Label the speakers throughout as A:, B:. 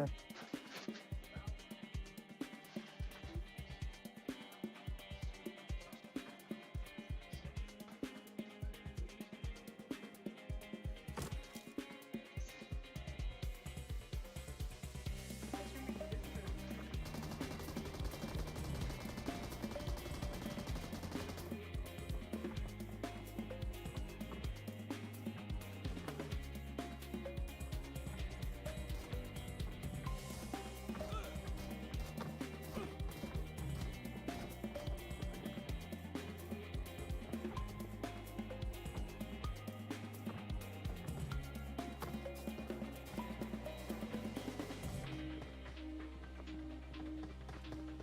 A: there.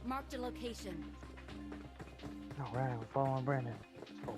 B: Marked a location.
A: Alright, we're following Brandon. Oh.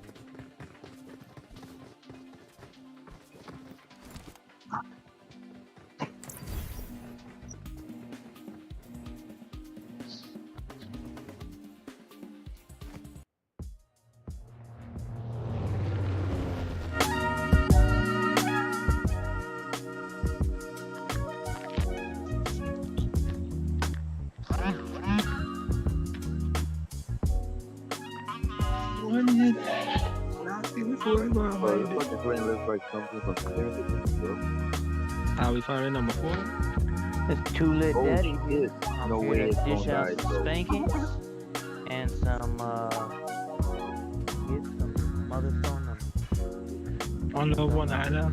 C: How we find number 4?
A: It's two lit daddy.
D: Shit.
A: I'm
D: No
A: here
D: way
A: to
D: it's
A: dish
D: gonna
A: out
D: die,
A: some
D: bro.
A: spankings and some get some mother phone numbers.
C: On the one either.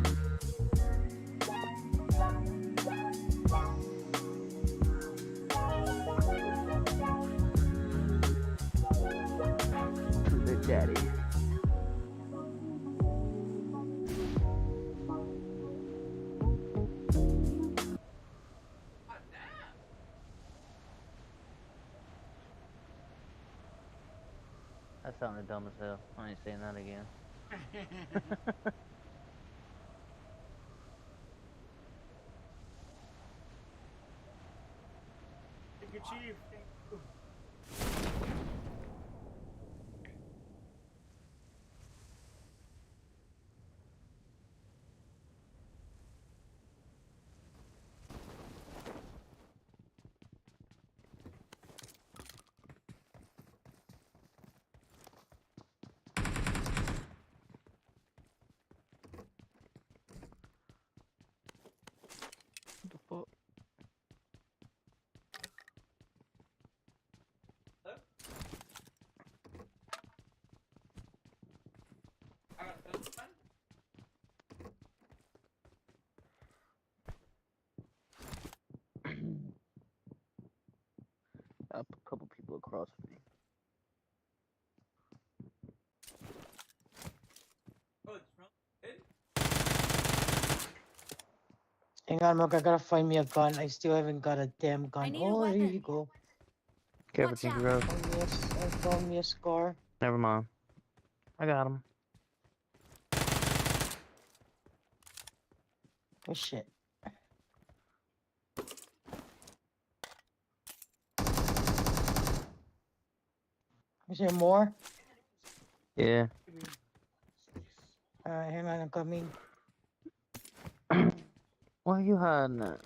A: Two lit daddy. That sounded dumb as hell. I ain't saying that again.
E: Thank you, Chief. Thank you.
A: What the fuck? Up a couple people across from me.
F: Hang on, Mark, I gotta find me a gun. I still haven't got a damn gun.
B: I need a
F: Oh, there you
B: weapon.
F: go.
A: Careful,
B: Watch
A: Tinky
B: out.
A: Rose.
F: I found me a scar.
A: Never mind. I got him.
F: Oh shit. Is there more?
A: Yeah.
F: Alright, hang on, I'm coming.
A: Why are you hiding at?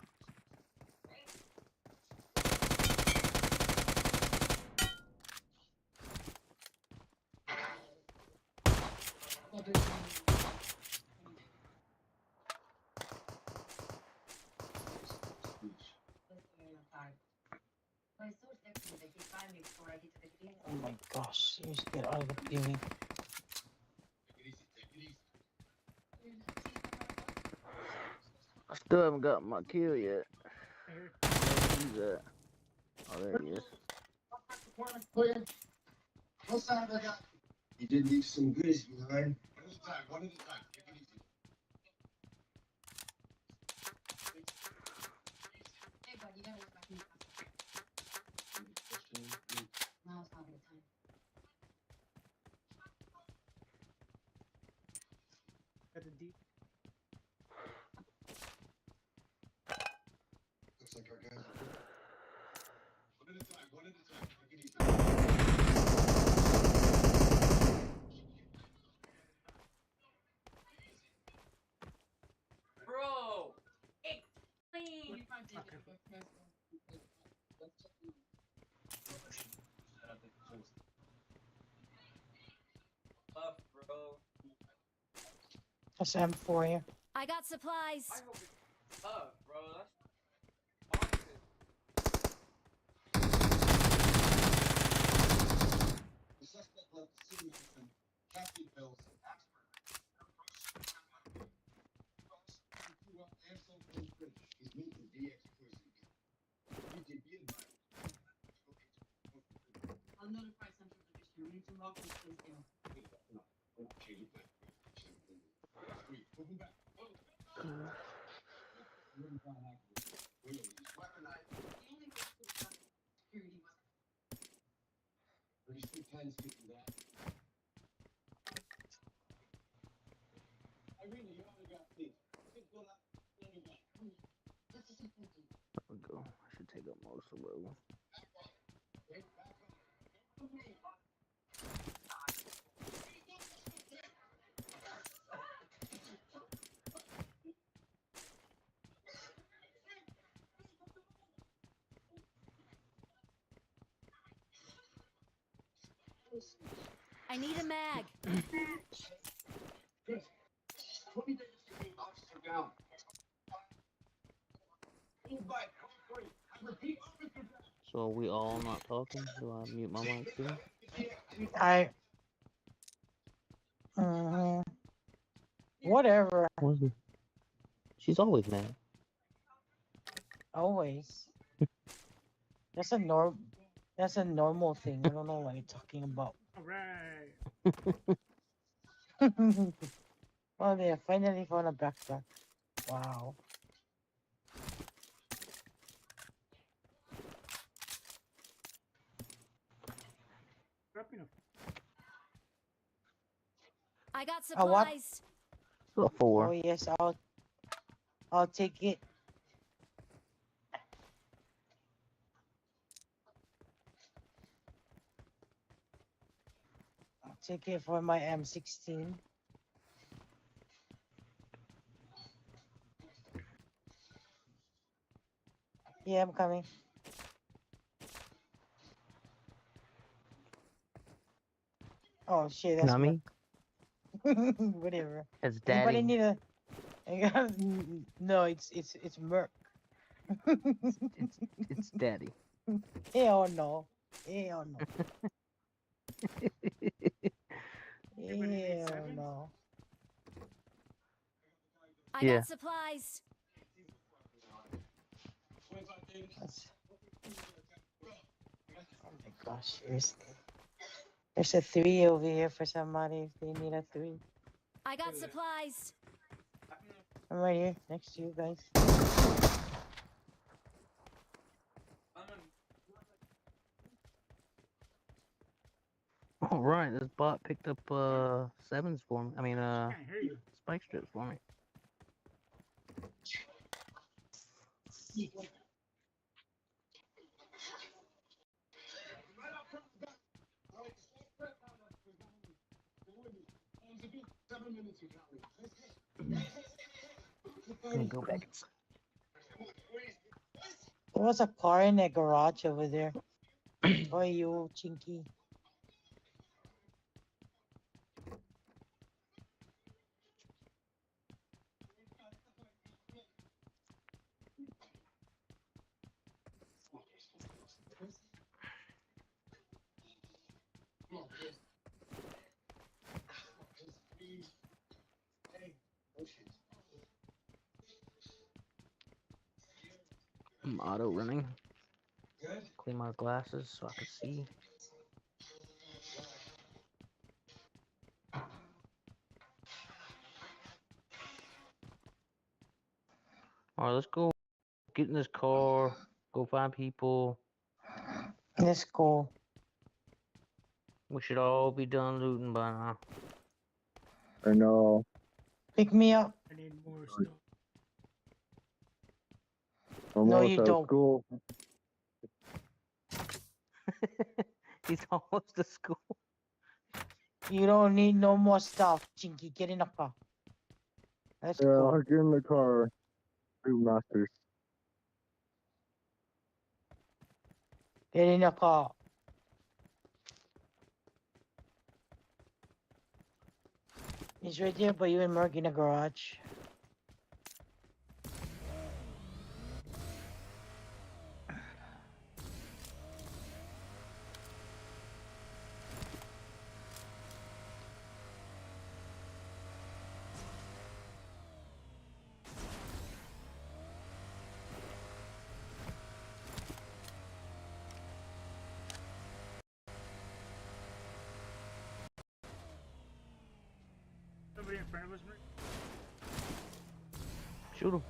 F: Oh my gosh, you just get out of the building.
A: I still haven't got my kill yet. Where's he at? Oh, there he is.
D: You did leave some goodies behind. One at a time, one at a time. Take it easy.
B: Hey, bud, you gotta work back in the Now it's not a good time.
E: Got the deep.
D: Looks like our guys are good. One at a time, one at a time. Take it easy.
B: Bro, explain.
F: That's M4 here.
B: I got supplies.
D: The suspect left the city medicine, caffeine pills, and He's moved to DX prison. You can be invited.
B: I'll notify Central Division. We need to lock this place down.
D: Change your plan. Sweet. Moving back. Weaponized.
B: The only way to stop security was
D: Pretty sweet plan to speak to that. Irene, you already got things. Let's go out.
B: this is important.
A: There we go. I should take up most of the road.
B: I need a mag.
D: 20 days to be officer down. Move back. Free. I repeat, officer down.
A: So are we all not talking? Do I mute my mic too?
F: Whatever.
A: She's always mad.
F: Always. That's a normal thing. I don't know what you're talking about.
E: Alright.
F: Oh, they finally found a backpack. Wow.
E: Dropping a
B: I got
F: A what?
B: supplies.
A: A
F: Oh
A: 4.
F: yes, I'll take it. I'll take it for my M16. Yeah, I'm coming. Oh shit, that's
A: Nami?
F: whatever.
A: It's
F: Anybody
A: daddy.
F: need a? No, it's Merc.
A: It's daddy.
F: Hell no. Hell no.
E: Anybody need
F: Hell
E: sevens?
F: no.
B: I
A: Yeah.
B: got supplies.
F: That's... Oh my gosh, there's a 3 over here for somebody if they need a 3.
B: I got supplies.
F: I'm right here next to you guys.
A: All right, this bot picked up 7s for me. I mean
E: Can't hear you.
A: spike strips for me. Let me go back inside.
F: There was a car in that garage over there. Oh, you chinky.
A: I'm auto running. Clean my glasses so I can see. All right, let's go. Get in this car. Go find people.
F: Let's go.
A: We should all be done looting by now.
G: I know.
F: Pick me up.
E: I need more stuff.
G: I'm
F: No,
G: almost
F: you
G: out of
F: don't.
G: school.
A: He's almost to school.
F: You don't need no more stuff, chinky. Get in the car. Let's
G: Yeah,
F: go.
G: I'll get in the car. Two masters.
F: Get in the car. He's right there, but you and Mark in the garage.
E: Somebody in front of us, Mark?
A: Shoot him.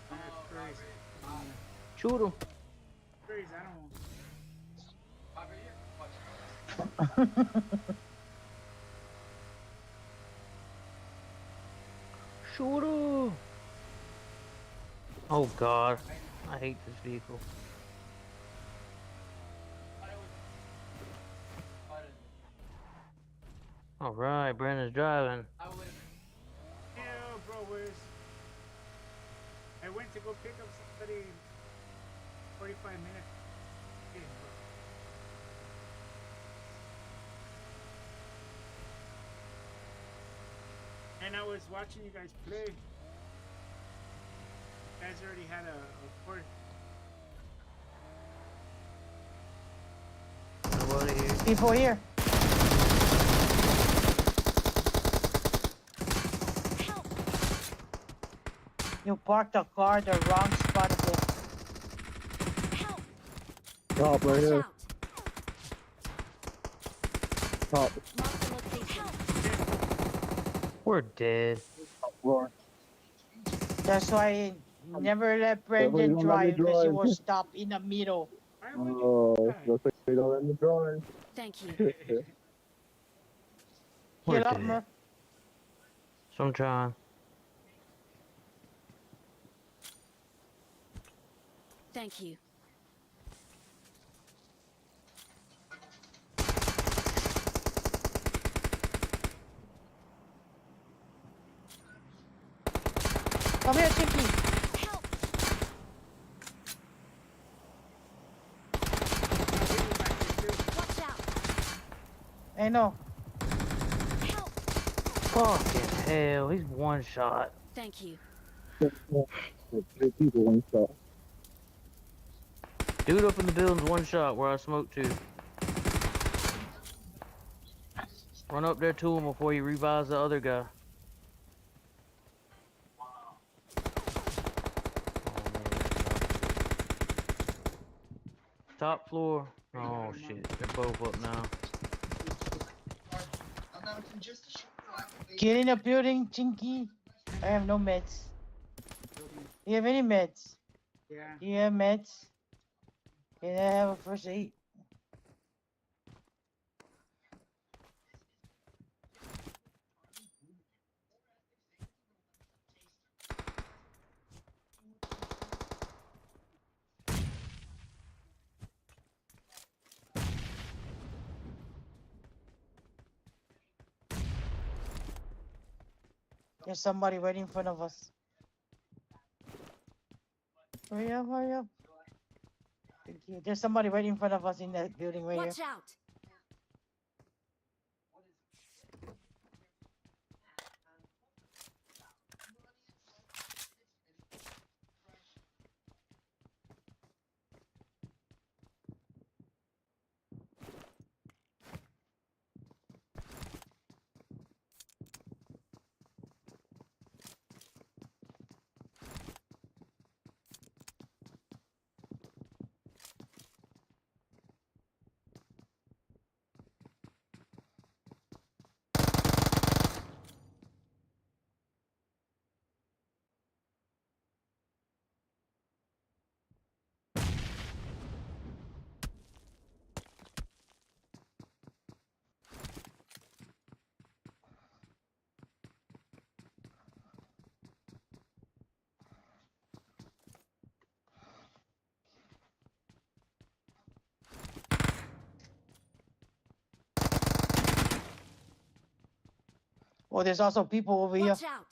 E: That's crazy.
A: Shoot him.
E: Crazy, I don't know.
A: Shoot him. Oh God, I hate this vehicle. All right, Brandon's driving.
E: Yeah, bro, where's... I went to go pick up somebody 45 minutes. in, bro. And I was watching you guys play. You guys already had a port.
A: Nobody here.
F: People here.
B: Help!
F: You parked the car the wrong spot again.
B: Help!
G: Top right
B: Watch
G: here.
B: out!
G: Top
B: Mark the location.
A: We're dead.
G: floor.
F: That's why I never let
G: Wait,
F: Brendan
G: don't let me
F: drive because he
G: drive.
F: will stop in the middle.
E: Why would you
G: Oh,
E: do that?
G: looks like they don't let me drive.
B: Thank you.
A: We're
F: Get up,
A: dead.
F: Murph.
A: So I'm trying.
B: Thank you.
F: Come here, Chinky.
B: Help! Watch out!
F: I know.
B: Help!
A: Fucking hell, he's one shot.
B: Thank you.
G: Three people, one shot.
A: Dude up in the building's one shot where I smoked to. Run up there to him before he revives the other guy. Top floor. Oh shit, they're both up now.
F: Get in the building, Chinky. I have no meds. Do you have any meds?
E: Yeah.
F: Do you have meds? Can I have a first aid? There's somebody right in front of us. Hurry up, hurry up. Thank you. There's somebody right in front of us in that building right here.
B: Watch out!
F: Oh, there's also people over here.
B: Watch out!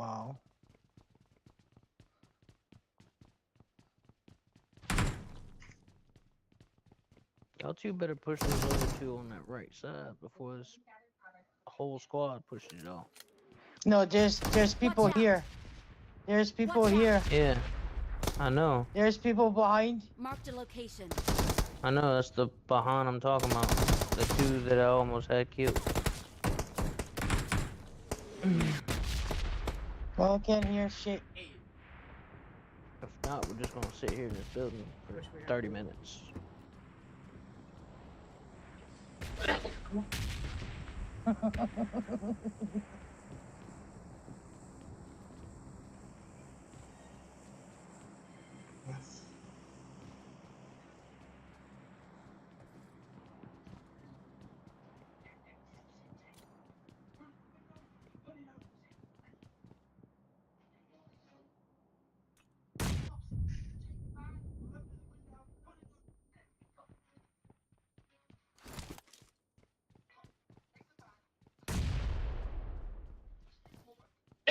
F: Wow.
A: Y'all two better push those other two on that right side before this whole squad pushes y'all.
F: No, there's people
B: out.
F: here. There's people
B: Watch out.
F: here.
A: Yeah, I know.
F: There's people behind.
B: Marked a location.
A: I know, that's the behind I'm talking about. The two that I almost had killed.
F: Well, I can't hear shit.
A: If not, we're just gonna sit here in this building for 30 minutes.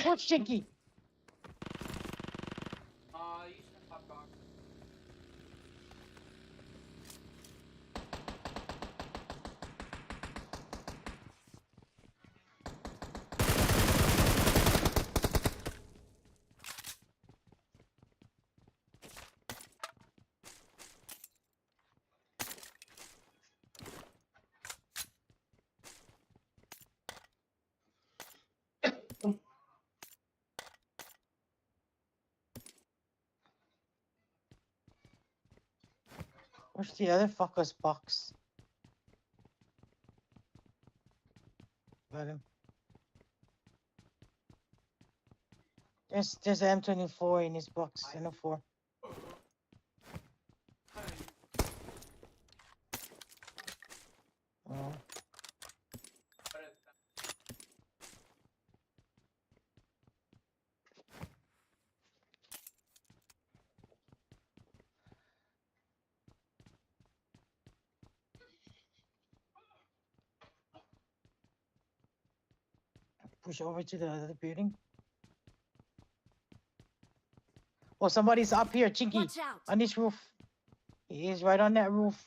F: What's Chinky? Where's the other fucker's box? Got him. There's an M24 in his box. I know 4. Oh. Push over to the other building. Oh, somebody's up here, Chinky,
B: Watch out.
F: on this roof. He is right on that roof.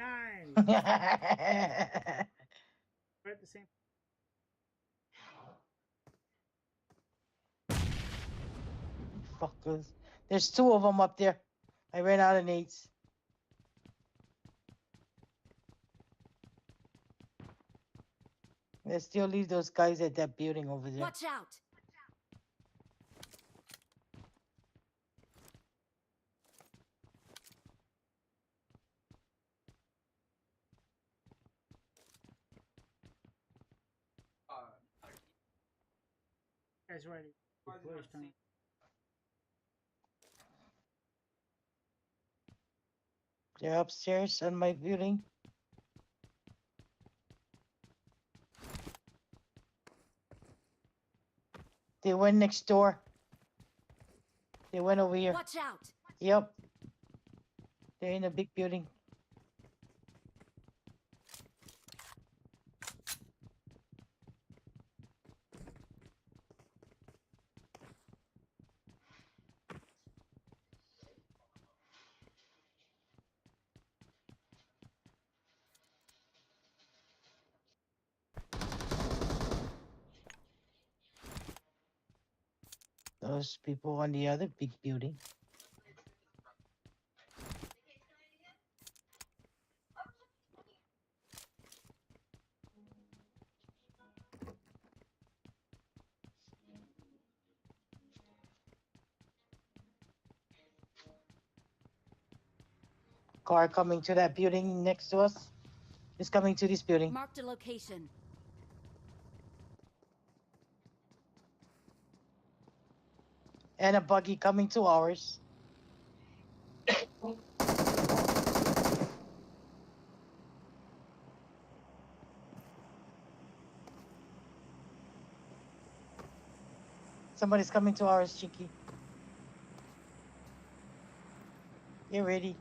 E: Nice. We're at the same.
F: Fuckers. There's 2 of them up there. I ran out of nades. Let's still leave those guys at that building over there.
B: Watch out.
E: Guys, ready? Push time.
F: They're upstairs on my building. They went next door. They went over here.
B: Watch out.
F: Yep. They're in a big building. Those people on the other big building. Car coming to that building next to us. It's coming to this building.
B: Marked a location.
F: And a buggy coming to ours. Somebody's coming to ours, Cheeky. Get ready.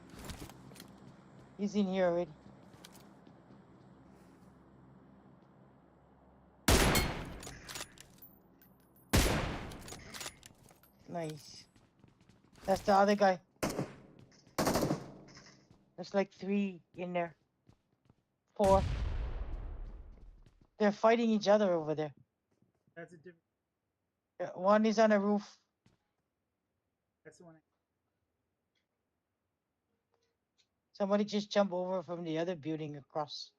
F: He's in here already. Nice. That's the other guy. There's like 3 in there. 4. They're fighting each other over there.
E: That's a different.
F: One is on a roof.
E: That's the one.
F: Somebody just jumped over from the other building across.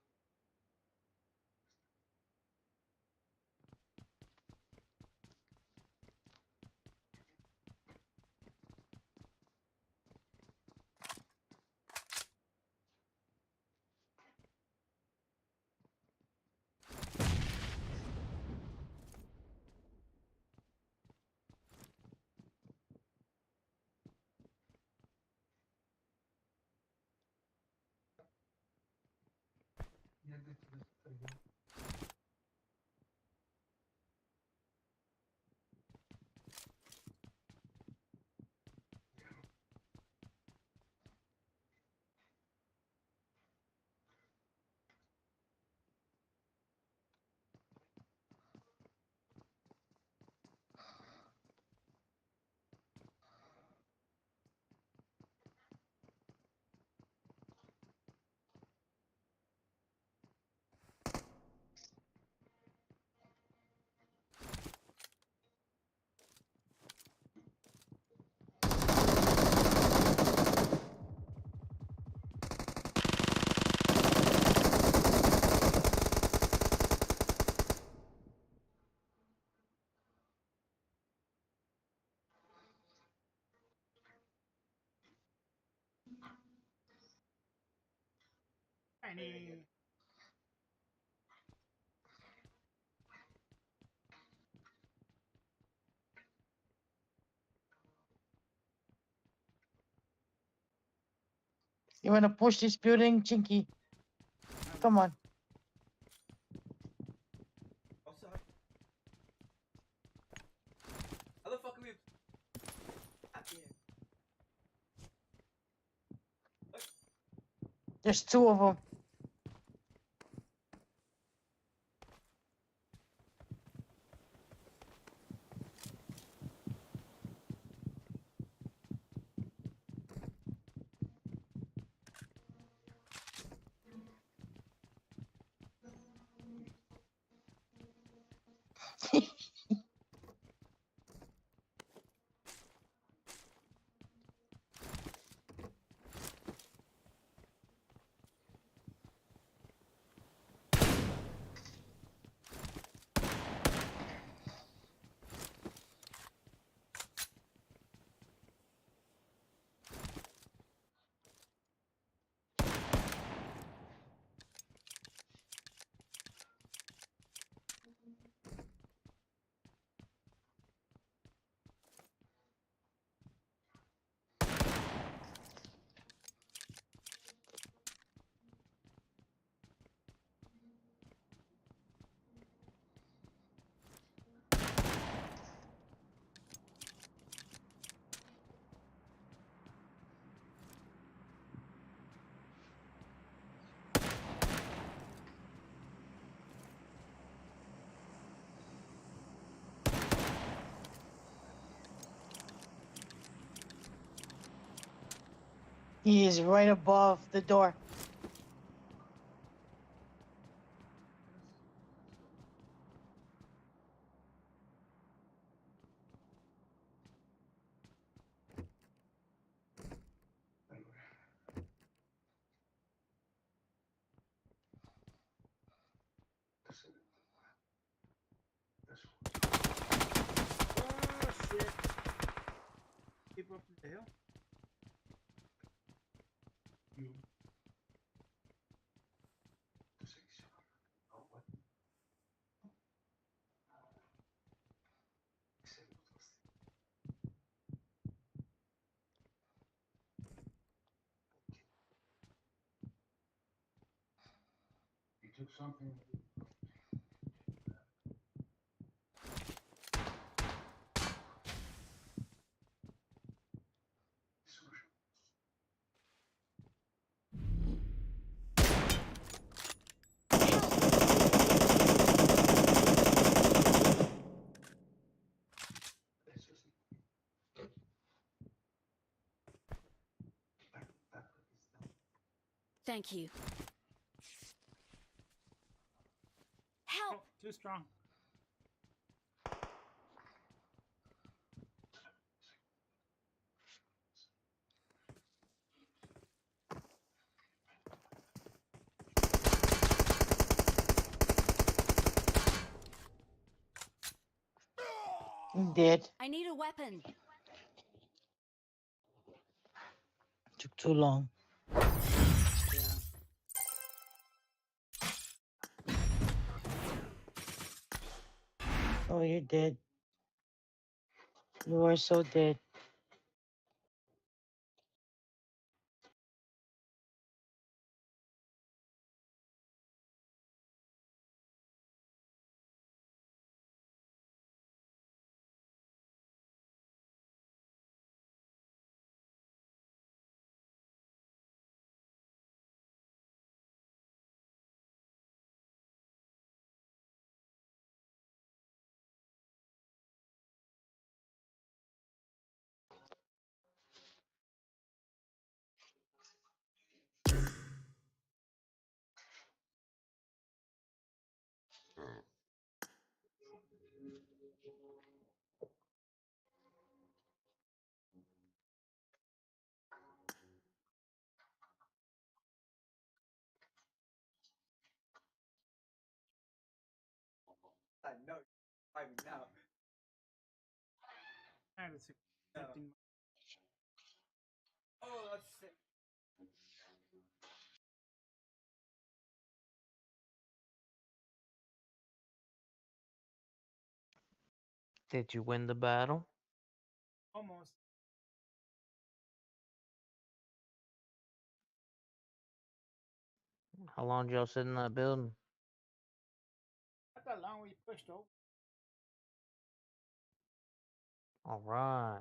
E: Tiny.
F: You wanna push this building, Chinky? Come on.
H: Outside. How the fuck are we? Ah, yeah.
F: There's 2 of them. He is right above the door.
E: Oh shit. Keep up the hill.
D: took something.
B: Thank you. Help!
E: Oh, too strong.
F: I'm dead.
B: I need a weapon.
F: Took too long.
E: Yeah.
F: Oh, you're dead. You are so dead.
H: I know. Driving now.
E: And it's
H: No.
E: accepting.
H: Oh, that's sick.
A: Did you win the battle?
E: Almost.
A: How long did y'all sit in that building?
E: Not that long we pushed over.
A: All right.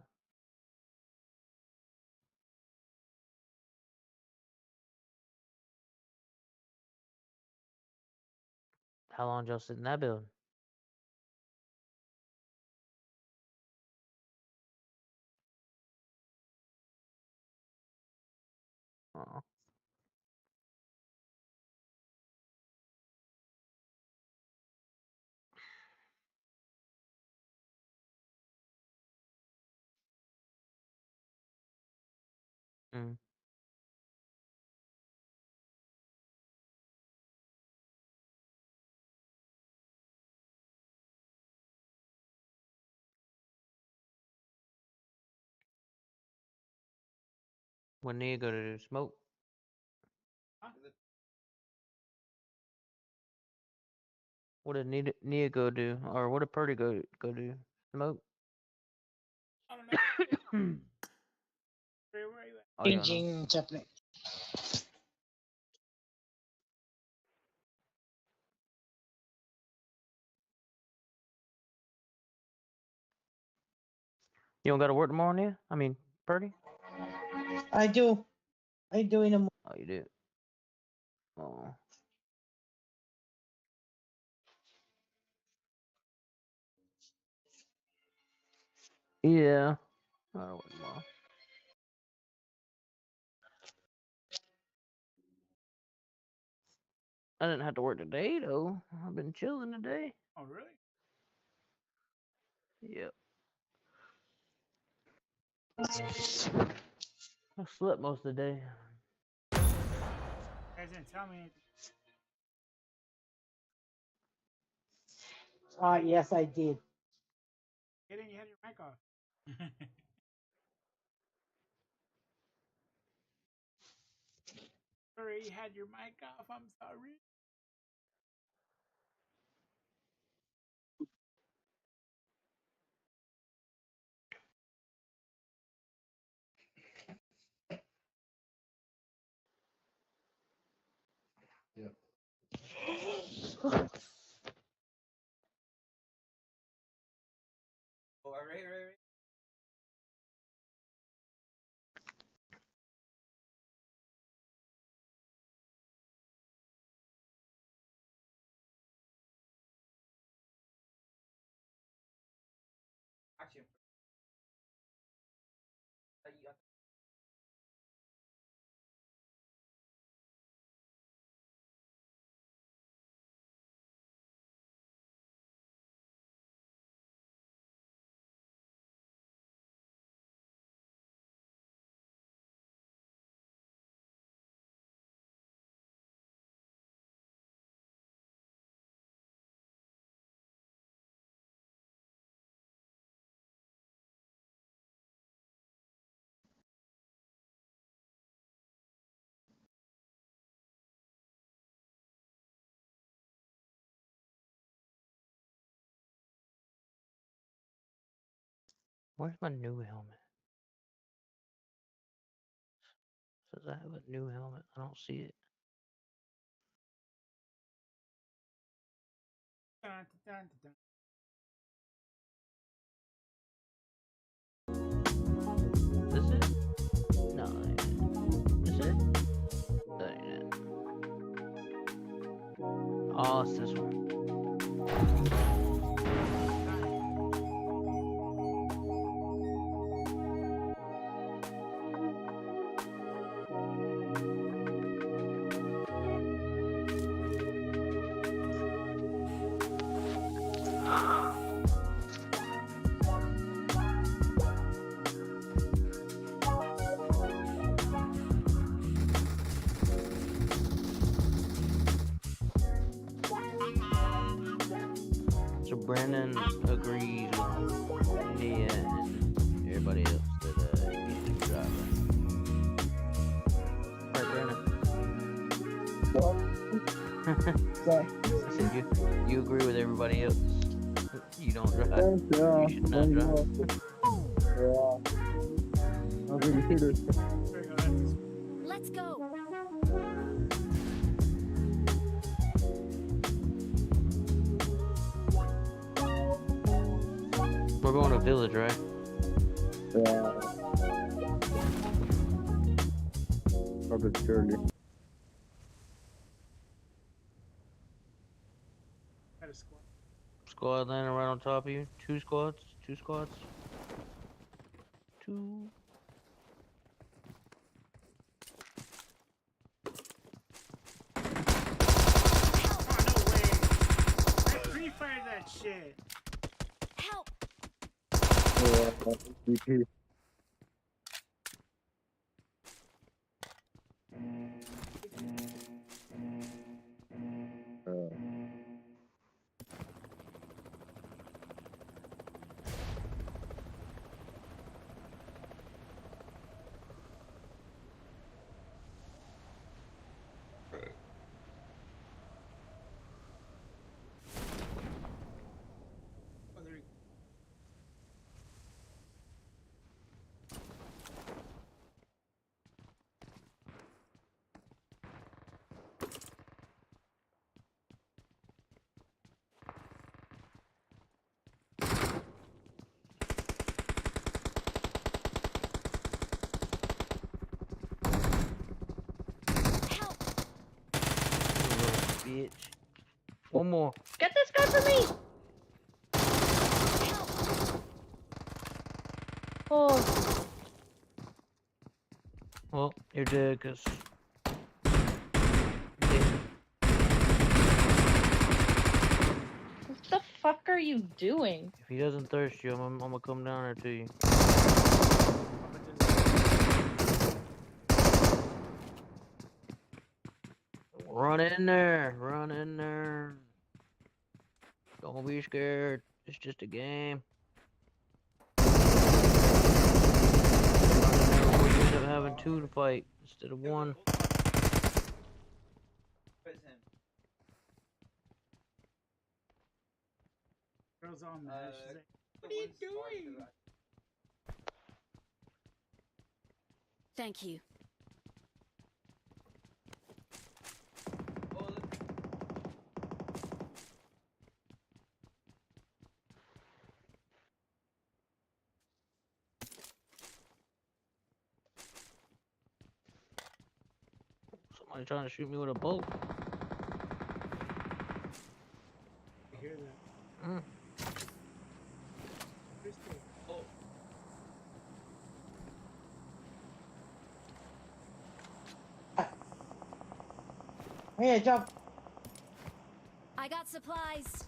A: How long did y'all sit in that building? Oh. Mm. When Nia go to do smoke?
E: Huh?
A: What did Nia go do? Or what did Purdy go do? Smoke?
E: I don't know. Where are you at?
A: Oh, you don't know.
F: Changing chocolate.
A: You don't got to work tomorrow, Nia? I mean, Purdy?
F: I do. I do in a
A: Oh, you do. Oh. Yeah. I don't work tomorrow. I didn't have to work today, though. I've been chilling today.
E: Oh, really?
A: Yep. I slept most of the day.
E: You guys didn't tell me anything.
F: Yes, I did.
E: Get in, you had your mic off. Sorry, you had your mic off. I'm sorry.
D: Yeah.
H: Oh, right. Actually,
A: Where's my new helmet? Says I have a new helmet. I don't see it.
E: Dun, dun, dun,
A: This it? No, that ain't it. This it? That ain't it. Oh, it's this one. So Brandon agrees with me and everybody else that he should drive it. Right, Brandon?
G: What?
A: I said you agree with everybody else. You don't drive.
G: Yeah,
A: You should not drive.
G: yeah. I'm really serious.
E: There you go, that's this one.
B: Let's go.
A: We're going to Village, right?
G: Yeah. Probably surely.
E: Got a squad.
A: Squad landing right on top of you. Two squads. Two squads. Two.
E: Oh, no way. I pre-fired that shit.
B: Help.
G: Yeah, VP.
E: Oh, there you go.
B: Help.
A: Bitch. One more.
F: Get this guy for me!
B: Help.
F: Oh,
A: Well, you're dead, cause
F: what the fuck are you doing?
A: if he doesn't thirst you, I'm gonna come down there to you. Run in there. Run in there. Don't be scared. It's just a game. We end up having two to fight instead of one.
H: Where's him?
E: Girl's on there. She's like,
H: What are you doing?
B: Thank you.
H: Oh, look.
A: Somebody trying to shoot me with a bolt.
E: I hear that.
A: Mm.
E: Crystal.
H: Oh,
F: Hey, jump.
B: I got supplies.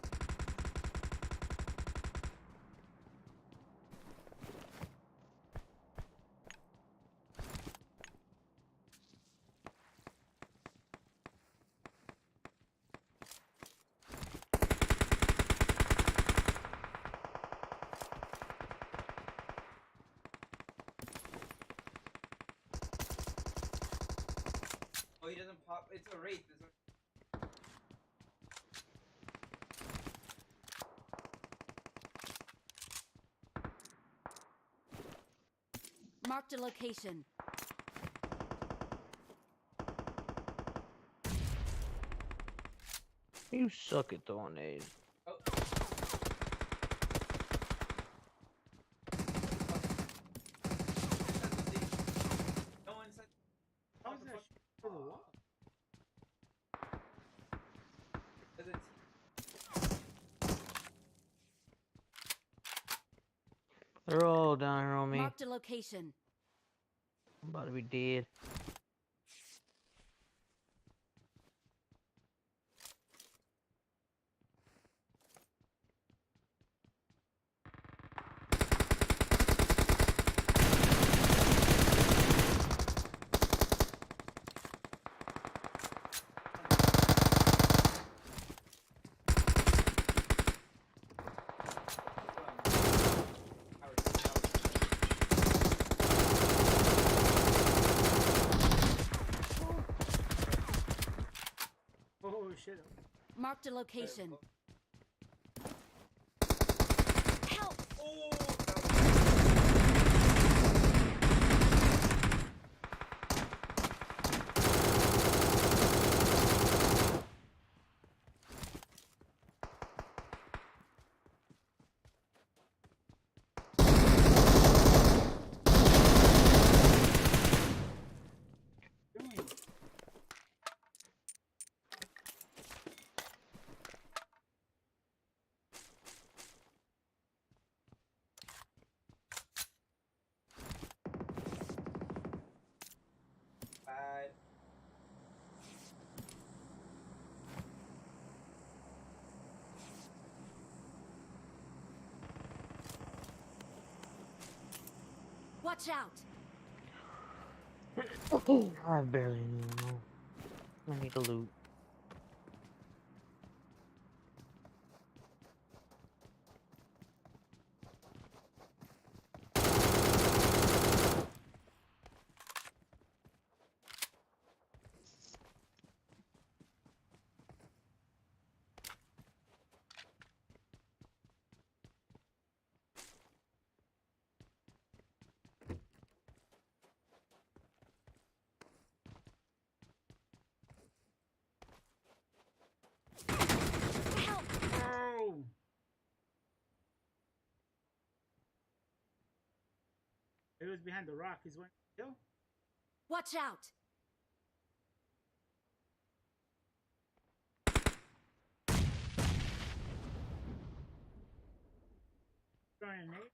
H: oh, he doesn't pop. It's a wraith. It's a...
B: Marked a location.
A: You suck at throwing these.
H: Oh. No one said.
E: How is that shit for the wall?
H: There's a
A: They're all down here on me.
B: Marked a location.
A: I'm about to be dead.
E: Oh shit.
B: Marked a location. Help!
H: Oh,
E: Doing.
H: bad.
B: Watch out!
A: I barely know. I need to loot.
B: Help!
E: Oh! It was behind the rock. He's went kill.
B: Watch out!
E: Throwing a nade.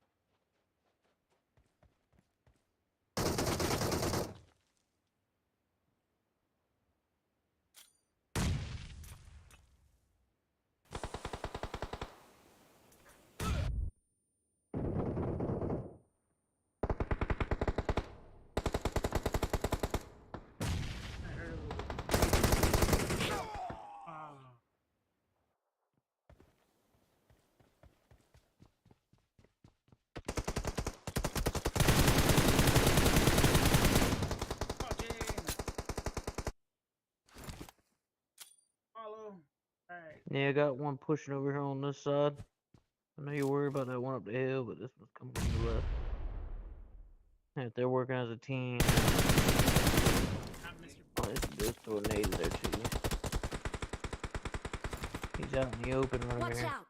E: I heard a little bit. Ah. Fucking. Follow. Alright.
A: Yeah, I got one pushing over here on this side. I know you're worried about that one up the hill, but this one's coming from the left. If they're working as a team,
E: Not Mr.
A: oh, there's tornadoes there too. He's out in the open right
B: Watch
A: here.
B: out!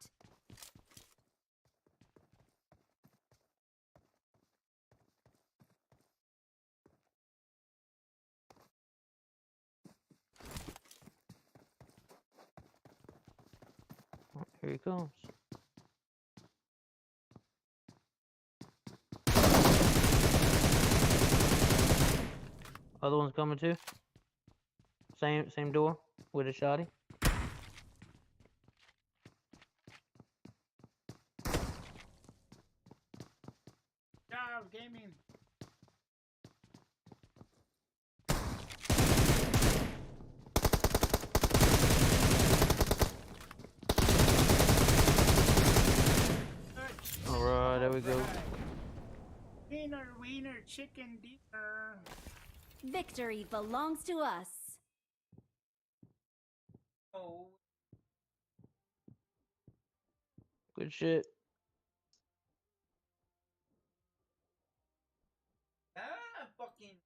A: Here he comes. Other one's coming too. Same door with a shotty.
E: Job gaming.
A: All right, there we go.
E: Wiener, wiener, chicken dinner.
B: Victory belongs to us.
H: Oh.
A: Good shit.
H: Fucking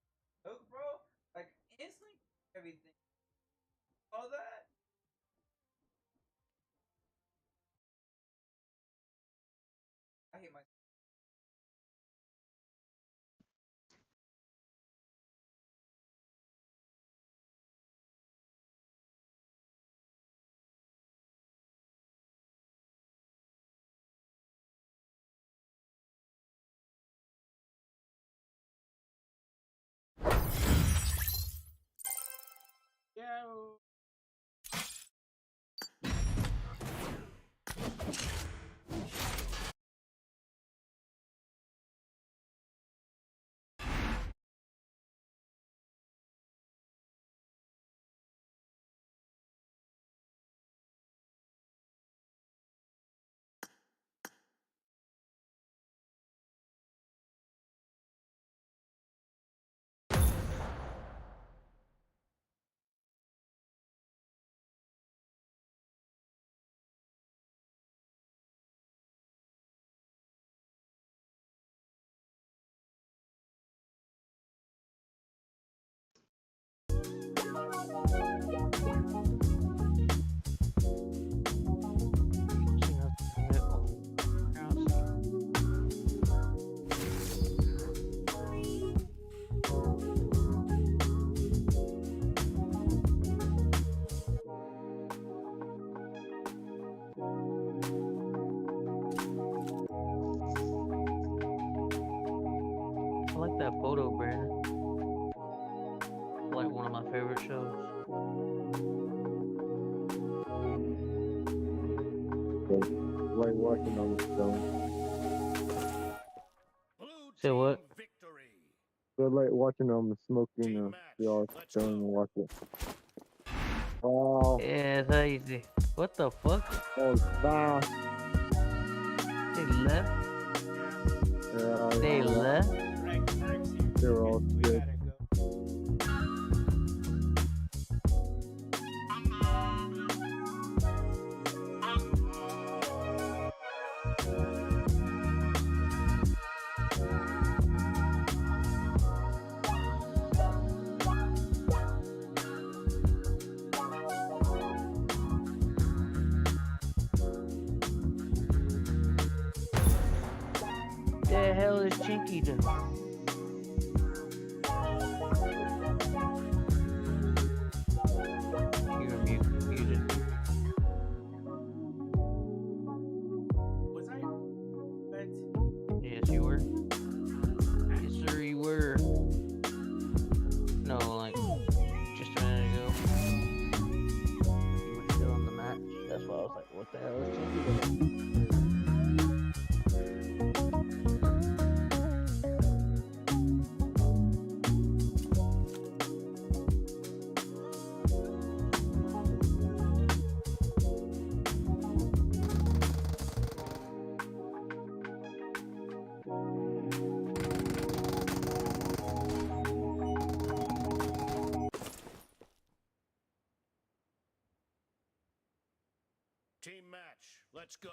H: hook, bro. Like, instantly everything. All that. I hate my.
E: Yo.
A: I like that photo, Brandon. Like one of my favorite shows.
G: Like watching on the stone.
A: Say what?
G: So like watching them smoking the all stone and watch it. Oh,
A: Yeah, it's easy. What the fuck?
G: oh, fast.
A: They left?
G: Yeah,
A: They left?
G: they're all
E: We
G: good.
E: gotta go.
A: The hell is Chinky doing? You're muted.
E: Was I? But
A: Yes, you were. Yes, sir, you were. No, like, just a minute ago. You were still on the match. That's why I was like, what the hell is Chinky doing?
I: Team match, let's go.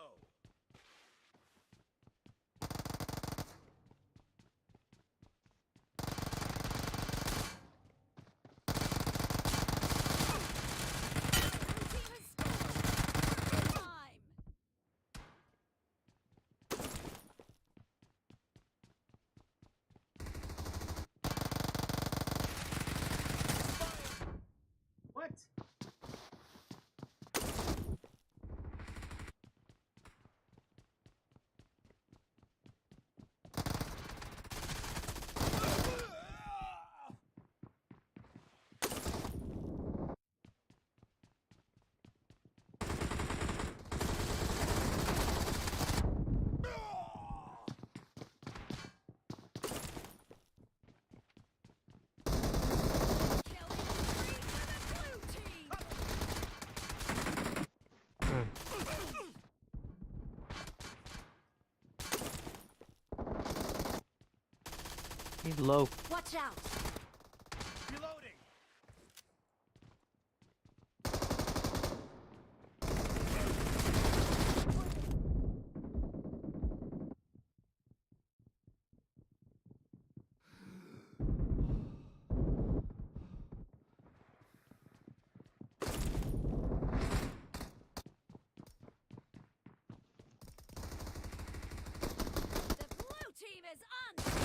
E: what?
A: He's low.
B: Watch out!
I: Reloading.
B: The blue team is unstoppable!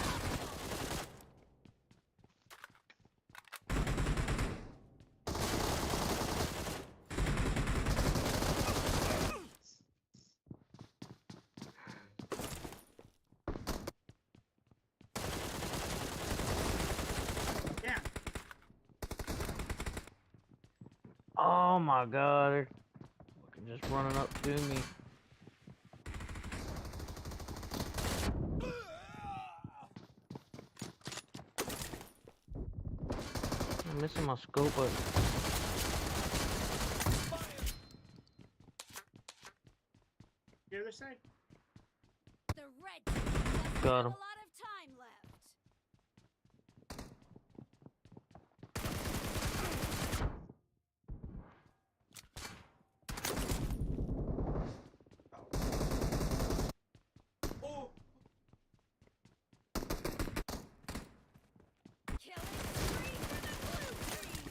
E: Yeah.
A: Oh my god, they're fucking just running up to me. I'm missing my scope, but
E: The other side?
B: The red team doesn't
A: Got
B: have a
A: him.
B: lot of time left.
H: Oh!
B: Killing spree for the blue team!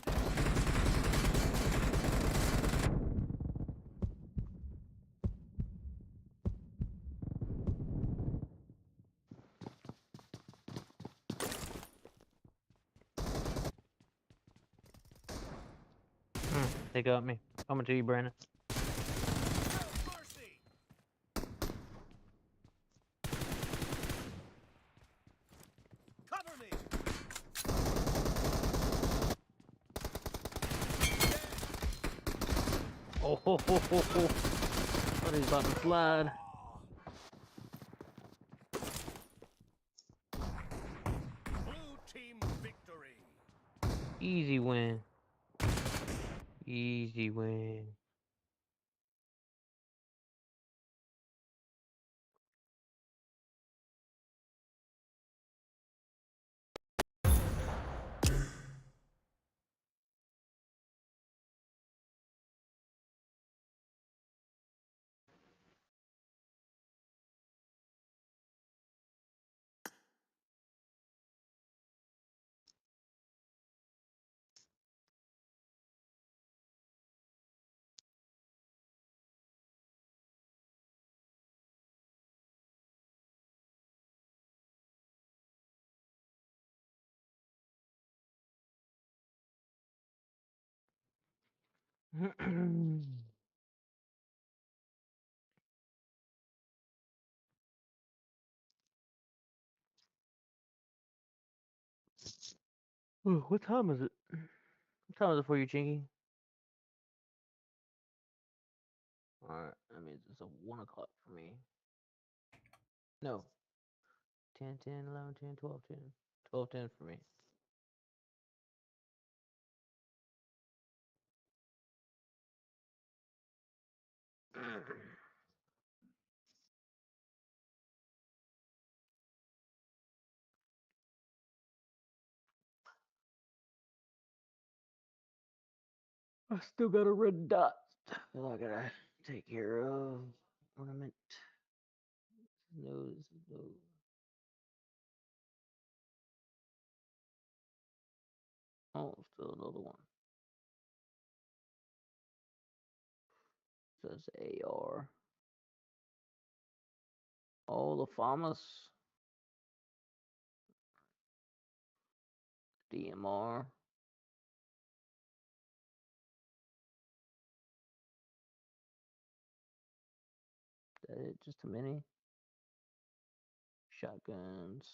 A: they got me. Coming to you, Brandon.
I: No mercy. Cover me.
A: Oh ho ho ho ho! But he's about to slide.
I: Blue team victory.
A: Easy win. Easy win. Ooh, what time is it? What time is it for you, Chinky? Alright, that means it's a 1 o'clock for me. No. 10, 10, 11, 10, 12, 10. 12, 10 for me. I still got a red dot that I gotta take care of. Ornament. Nose, nose. Oh, still another one. Says AR. Oh, the Famas. DMR. That it? Just a mini. Shotguns.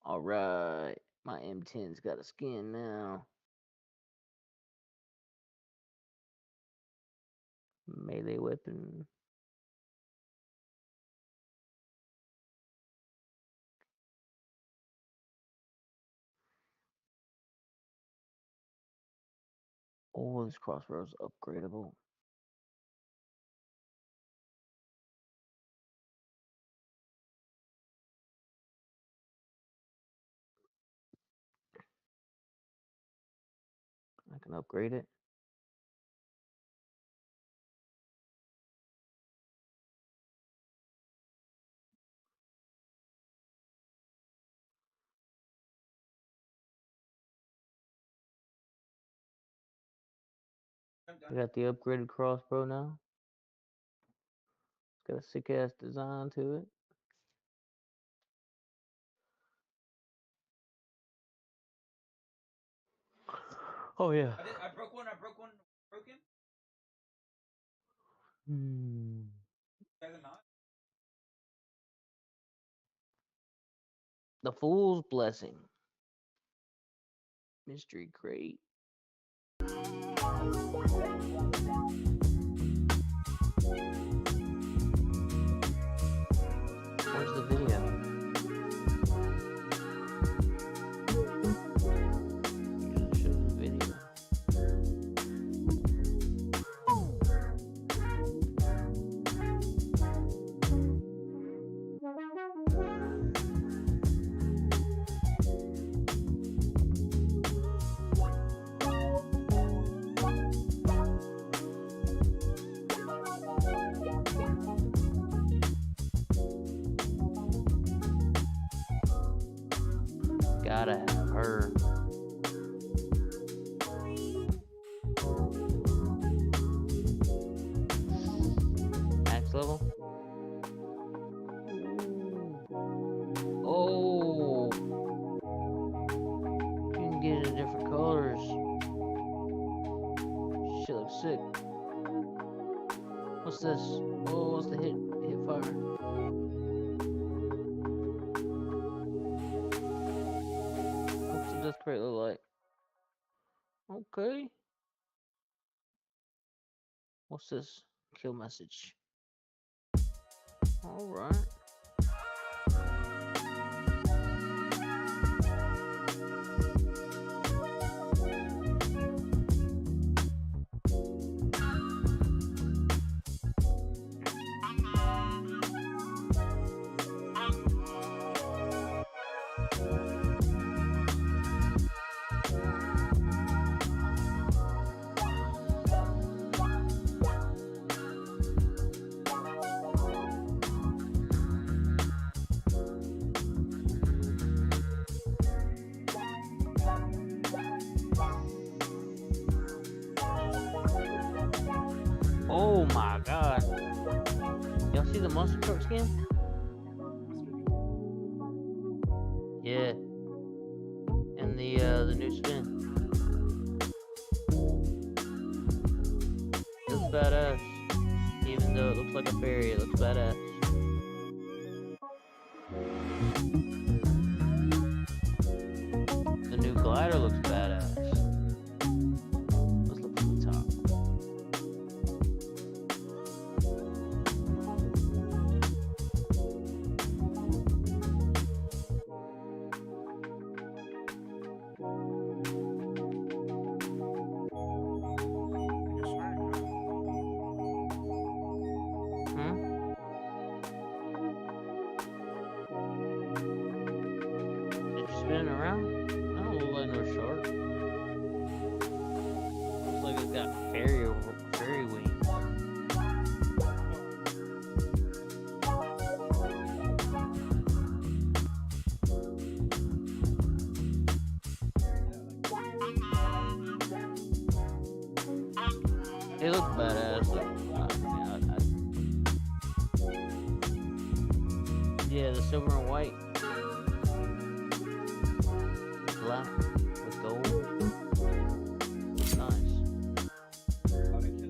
A: Alright. My M10's got a skin now. Melee weapon. Oh, this crossbow's upgradable. can upgrade it. I got the upgraded crossbow now. It's got a sick ass design to it. Oh yeah.
H: I broke one. Broken. Better not.
A: The Fool's Blessing. Mystery crate. Where's the video? Usually shows the video. Gotta have her. Max level. Oh, you can get it in different colors. Shit looks sick. What's this? Oh, what's the hit fire? What's the death crate look like? Okay. What's this? Kill message. Alright. Oh my god. Y'all see the monster truck skin? Yeah. And the new spin. It looks badass. Even though it looks like a fairy, it looks badass. The new glider looks badass. Let's look from the top. Spinning around? I don't look like no shark. Looks like it's got fairy wings. It looks badass. Yeah, the silver and white. Black with gold. Nice.
E: Okay.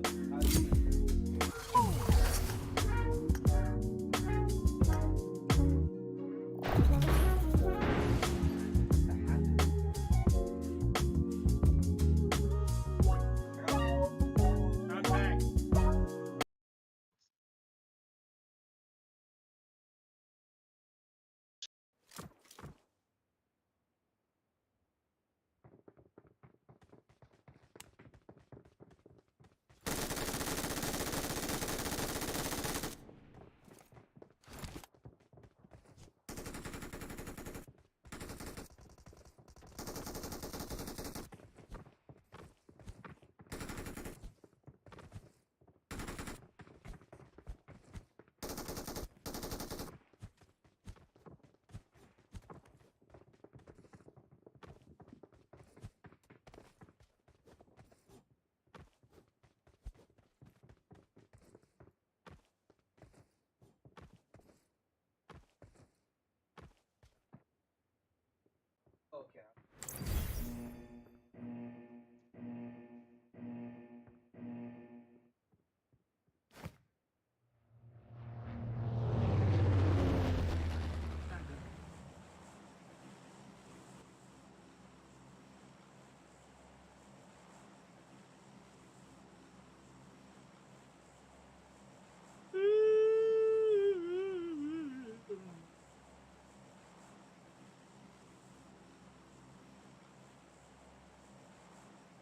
E: Not good.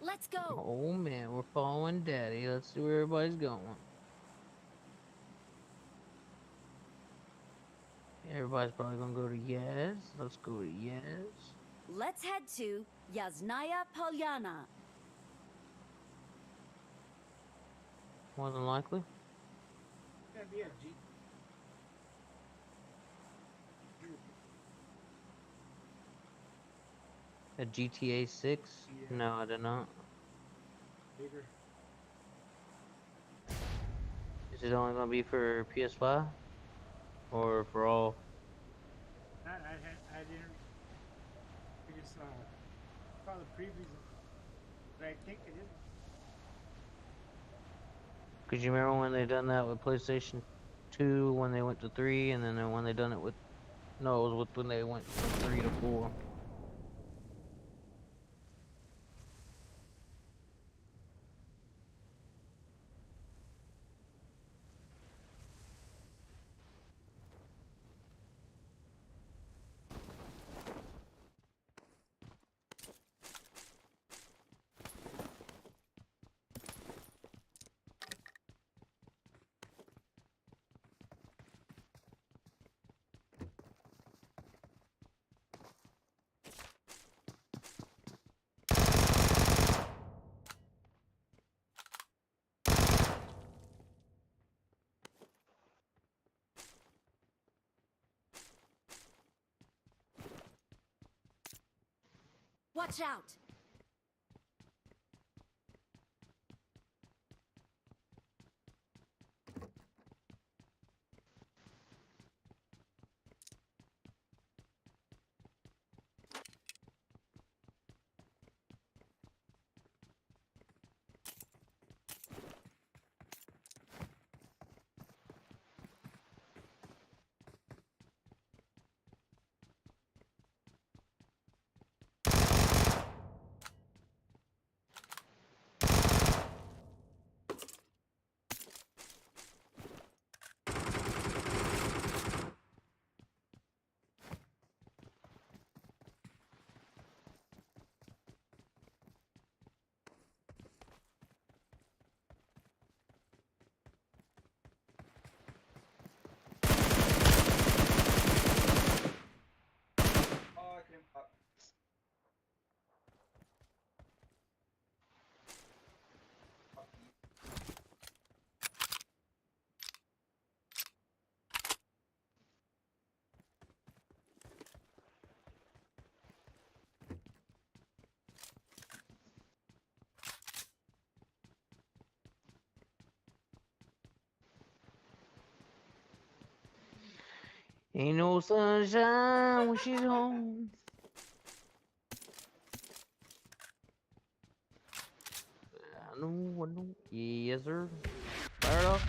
B: Let's go.
A: Oh man, we're following Daddy. Let's see where everybody's going. Everybody's probably gonna go to Yes. Let's go to Yes.
B: Let's head to Yasnaya Polyana.
A: More than likely.
E: It's gonna be a G.
A: A GTA 6?
E: Yeah.
A: No, I did not.
E: Bigger.
A: Is it only gonna be for PS5? Or for all?
E: I didn't. I just saw the previews, but I think it is.
A: Cause you remember when they done that with PlayStation 2 when they went to 3, and then when they done it with no, it was with when they went from 3 to 4.
B: Watch out.
H: Oh, I couldn't pop.
A: Ain't no sunshine when she's home. I know. Yes, sir. Fire it up.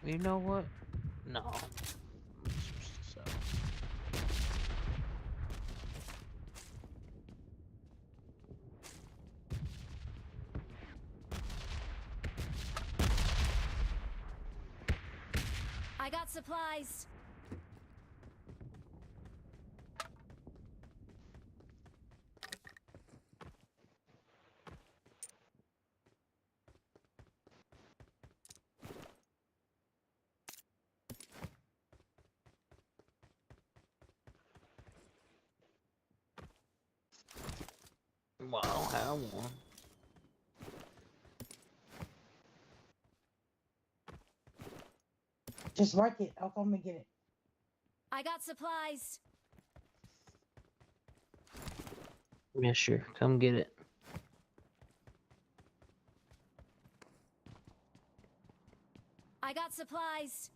A: You know what? No. So.
B: I got supplies.
A: Well, I don't have one.
F: Just mark it. I'll come and get it.
B: I got supplies.
A: Yeah, sure. Come get it.
B: I got supplies.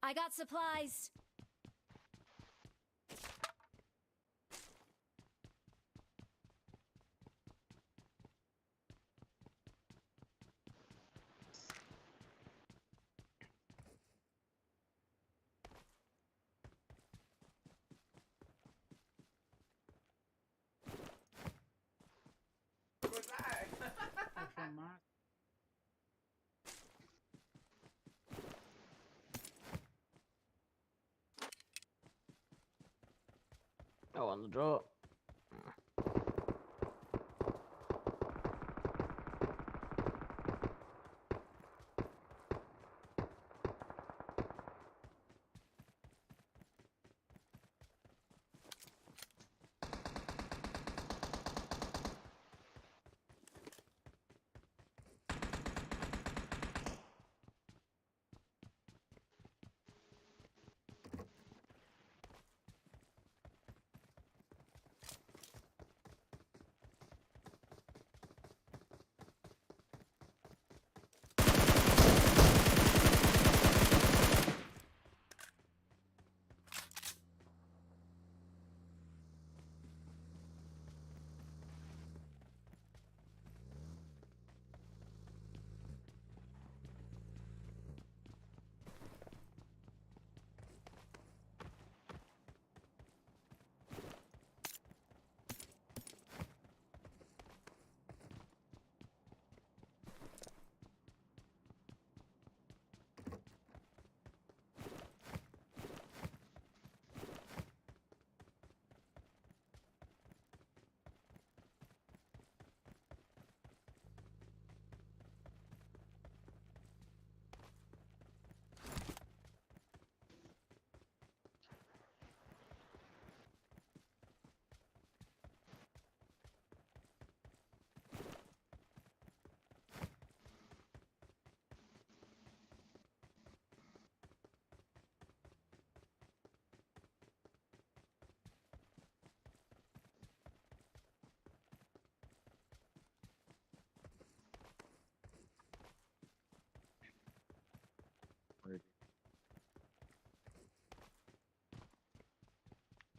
B: I got supplies.
H: What was that?
E: That's from Mark.
A: Oh, on the drop.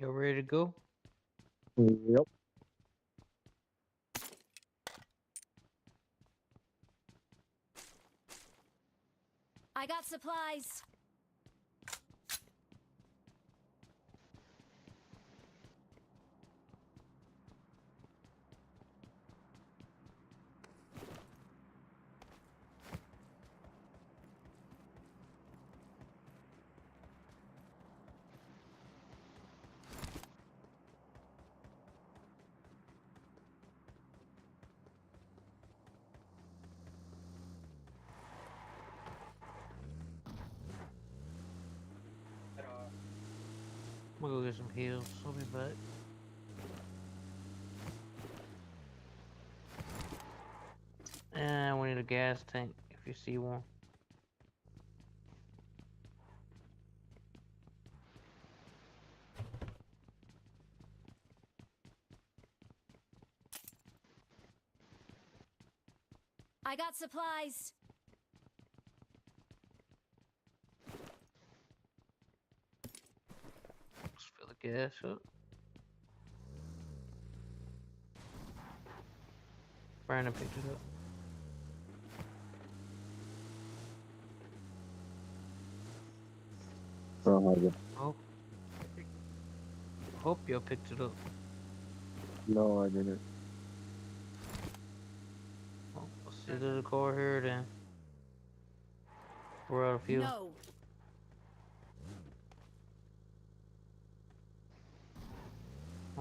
A: You ready to go?
G: Yep.
B: I got supplies.
A: I'm gonna go get some heals. I'll be back. And we need a gas tank if you see one.
B: I got supplies.
A: Let's fill the gas up. Brandon picked it up.
G: Oh, yeah.
A: Oh. Hope you picked it up.
G: No, I didn't.
A: Well, let's see, there's a car here then. We're out of fuel.
B: No.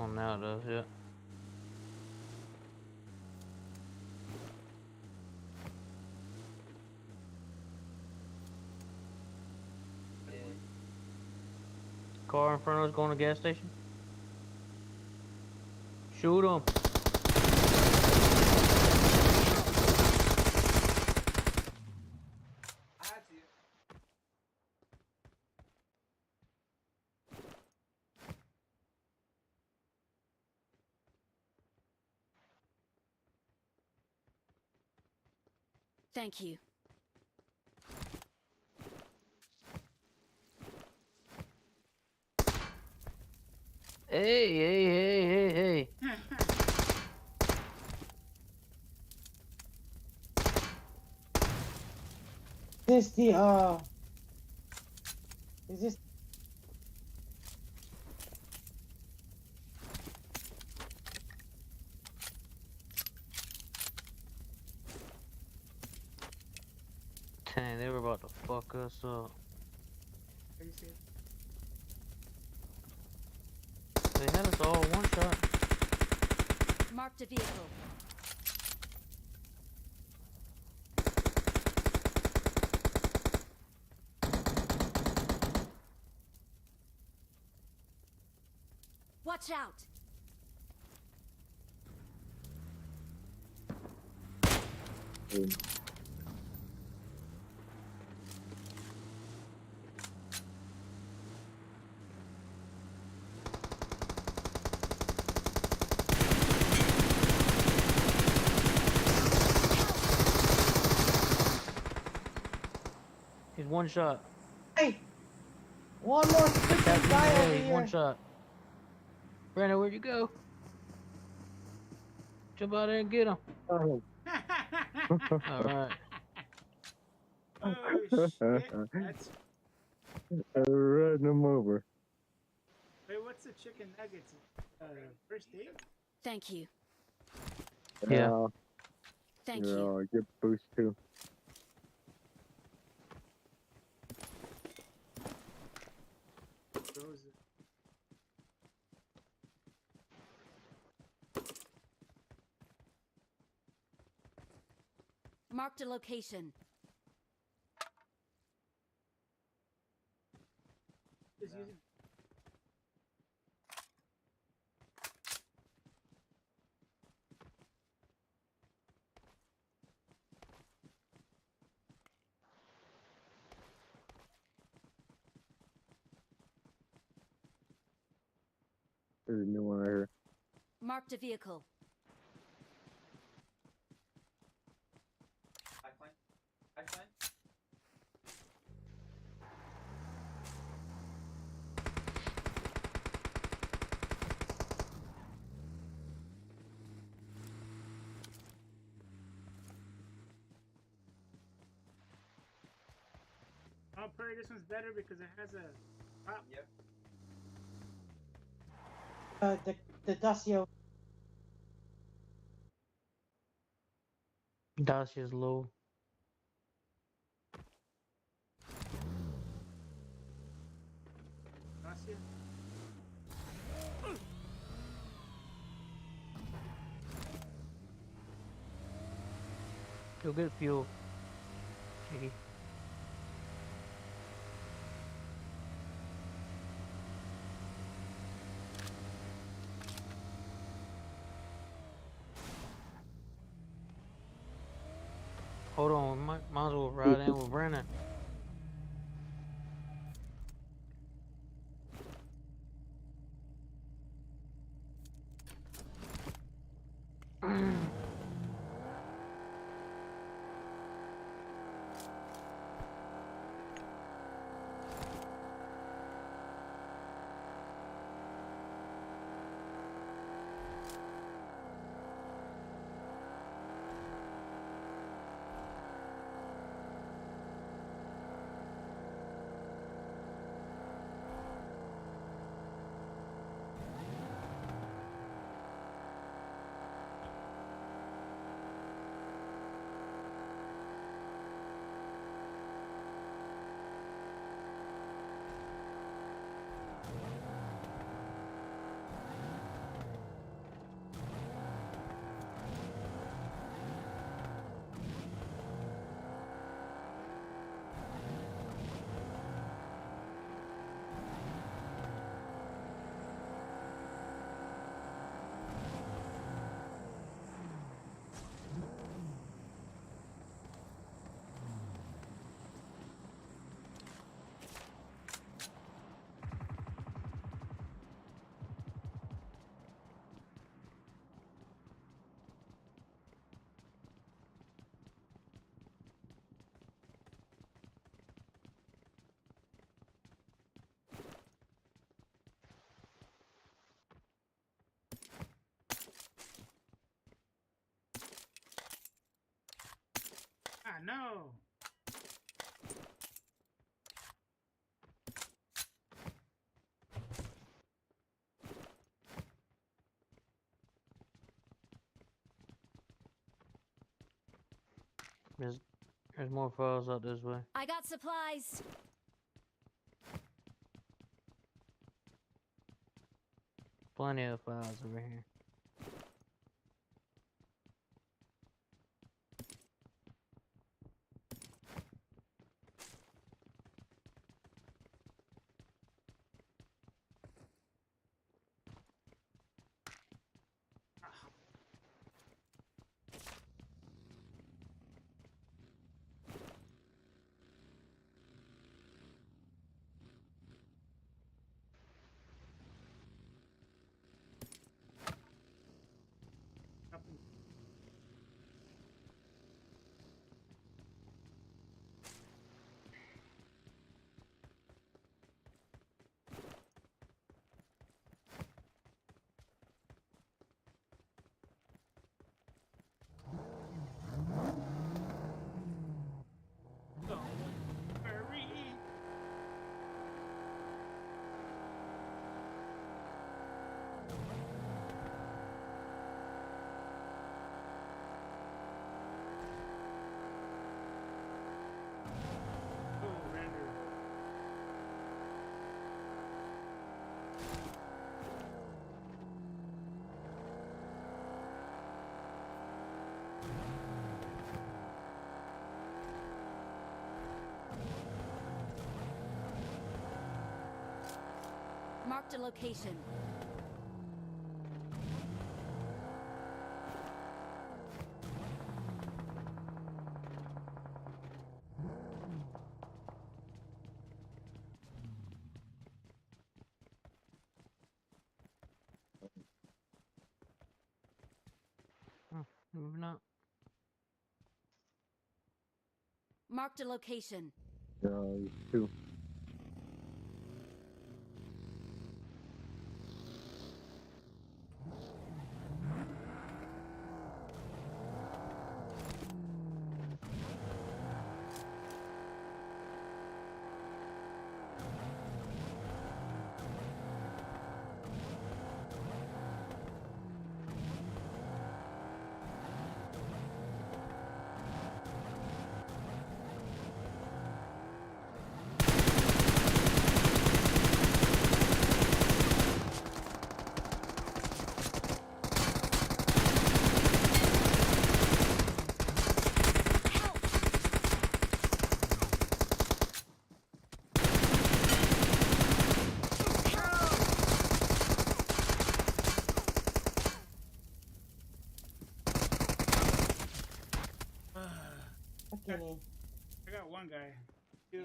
A: Oh, now it does, yeah. Car in front of us going to the gas station. Shoot him.
H: I had to.
B: Thank you.
A: Hey, hey, hey, hey, hey.
F: This the is this
A: Dang, they were about to fuck us up.
E: Are you serious?
A: They had us all one shot.
B: Marked a vehicle. Watch out!
A: He's one shot.
F: hey one more
A: Tapped
F: freaking
A: him in the
F: guy
A: head.
F: over
A: He's one
F: here.
A: shot. Brandon, where'd you go? Jump out there and get him.
G: Oh.
A: All right.
E: Oh shit! That's
G: I ran him over.
E: wait. What's the chicken nuggets? First aid?
B: Thank you.
A: Yeah.
B: Thank you.
G: Yeah, get boost too.
E: Those.
B: Marked a location.
E: Just using.
G: There's a new one right here.
B: Marked a vehicle.
H: Pipeline. Pipeline.
E: Oh, Perry, this one's better because it has a top.
H: Yep.
F: The Dacia.
A: Dacia's low.
E: Dacia.
A: Go get fuel. Gee. Hold on, might as well ride in with Brandon.
E: no!
A: There's more files out this way.
B: I got supplies.
A: Plenty of files over here.
B: Marked a location.
A: Moving up.
B: Marked a location.
G: Two.
F: Okay.
E: I got one guy. Two.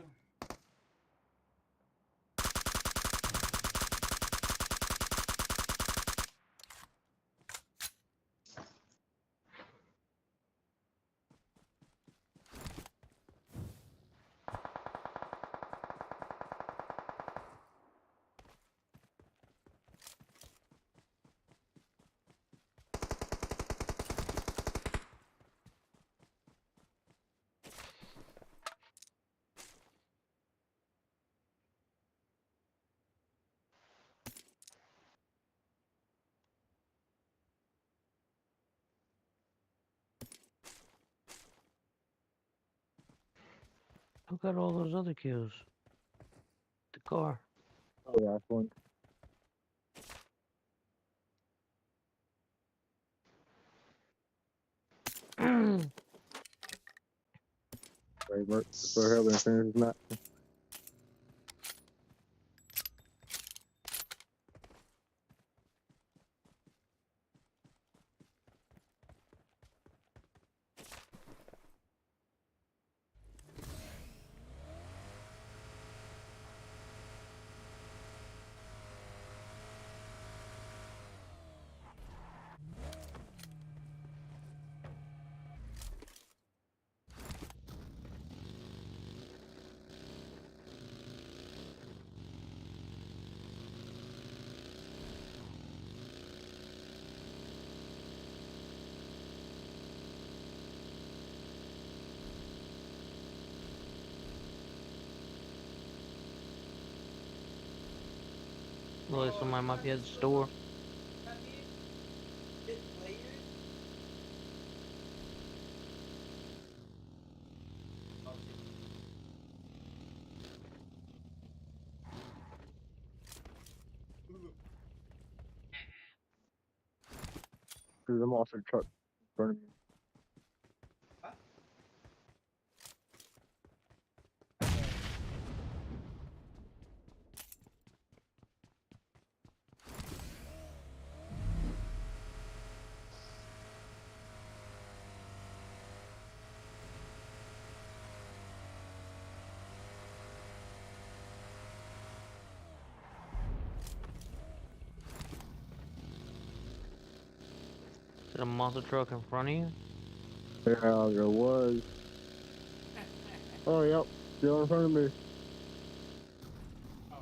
A: Who got all those other kills? The car.
G: Oh, yeah, that's one. Right, Mark. Go ahead and finish this match.
A: Look like somebody might be at the store.
H: I mean, it's layered. Oh, shit.
G: There's a monster truck in front of me.
H: Huh?
A: Is it a monster truck in front of you?
G: Yeah, there was. Oh, yep. Still in front of me.
E: Oh.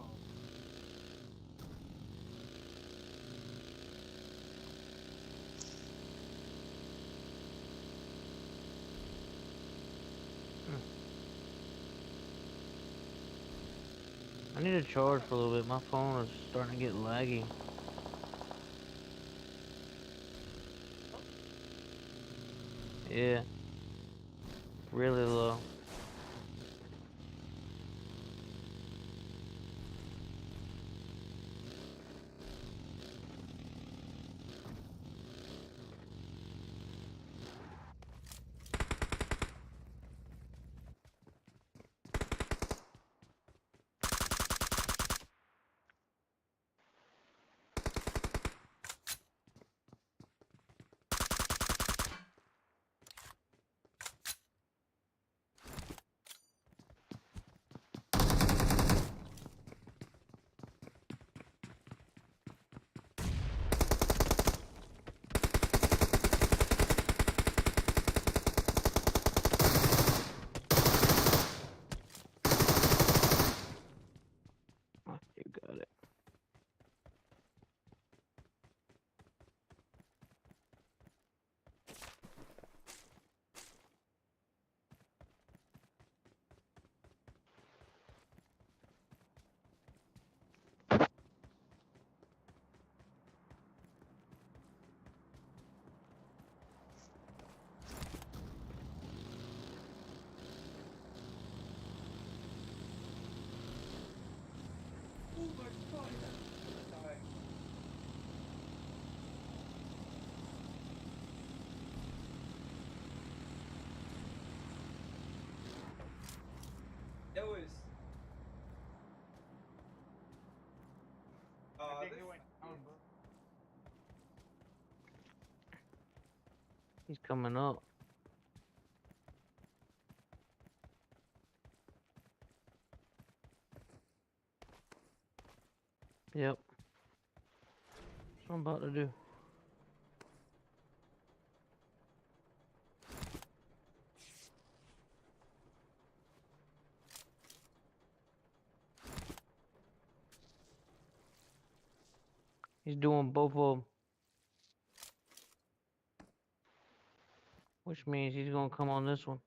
A: I need to charge for a little bit. My phone is starting to get laggy. Yeah. Really low. Oh, you got it.
H: Oh my god. Sorry. That was.
E: I think
H: This.
E: he went down, bro.
A: He's coming up. Yep. That's what I'm about to do. He's doing both of them. Which means he's gonna come on this one.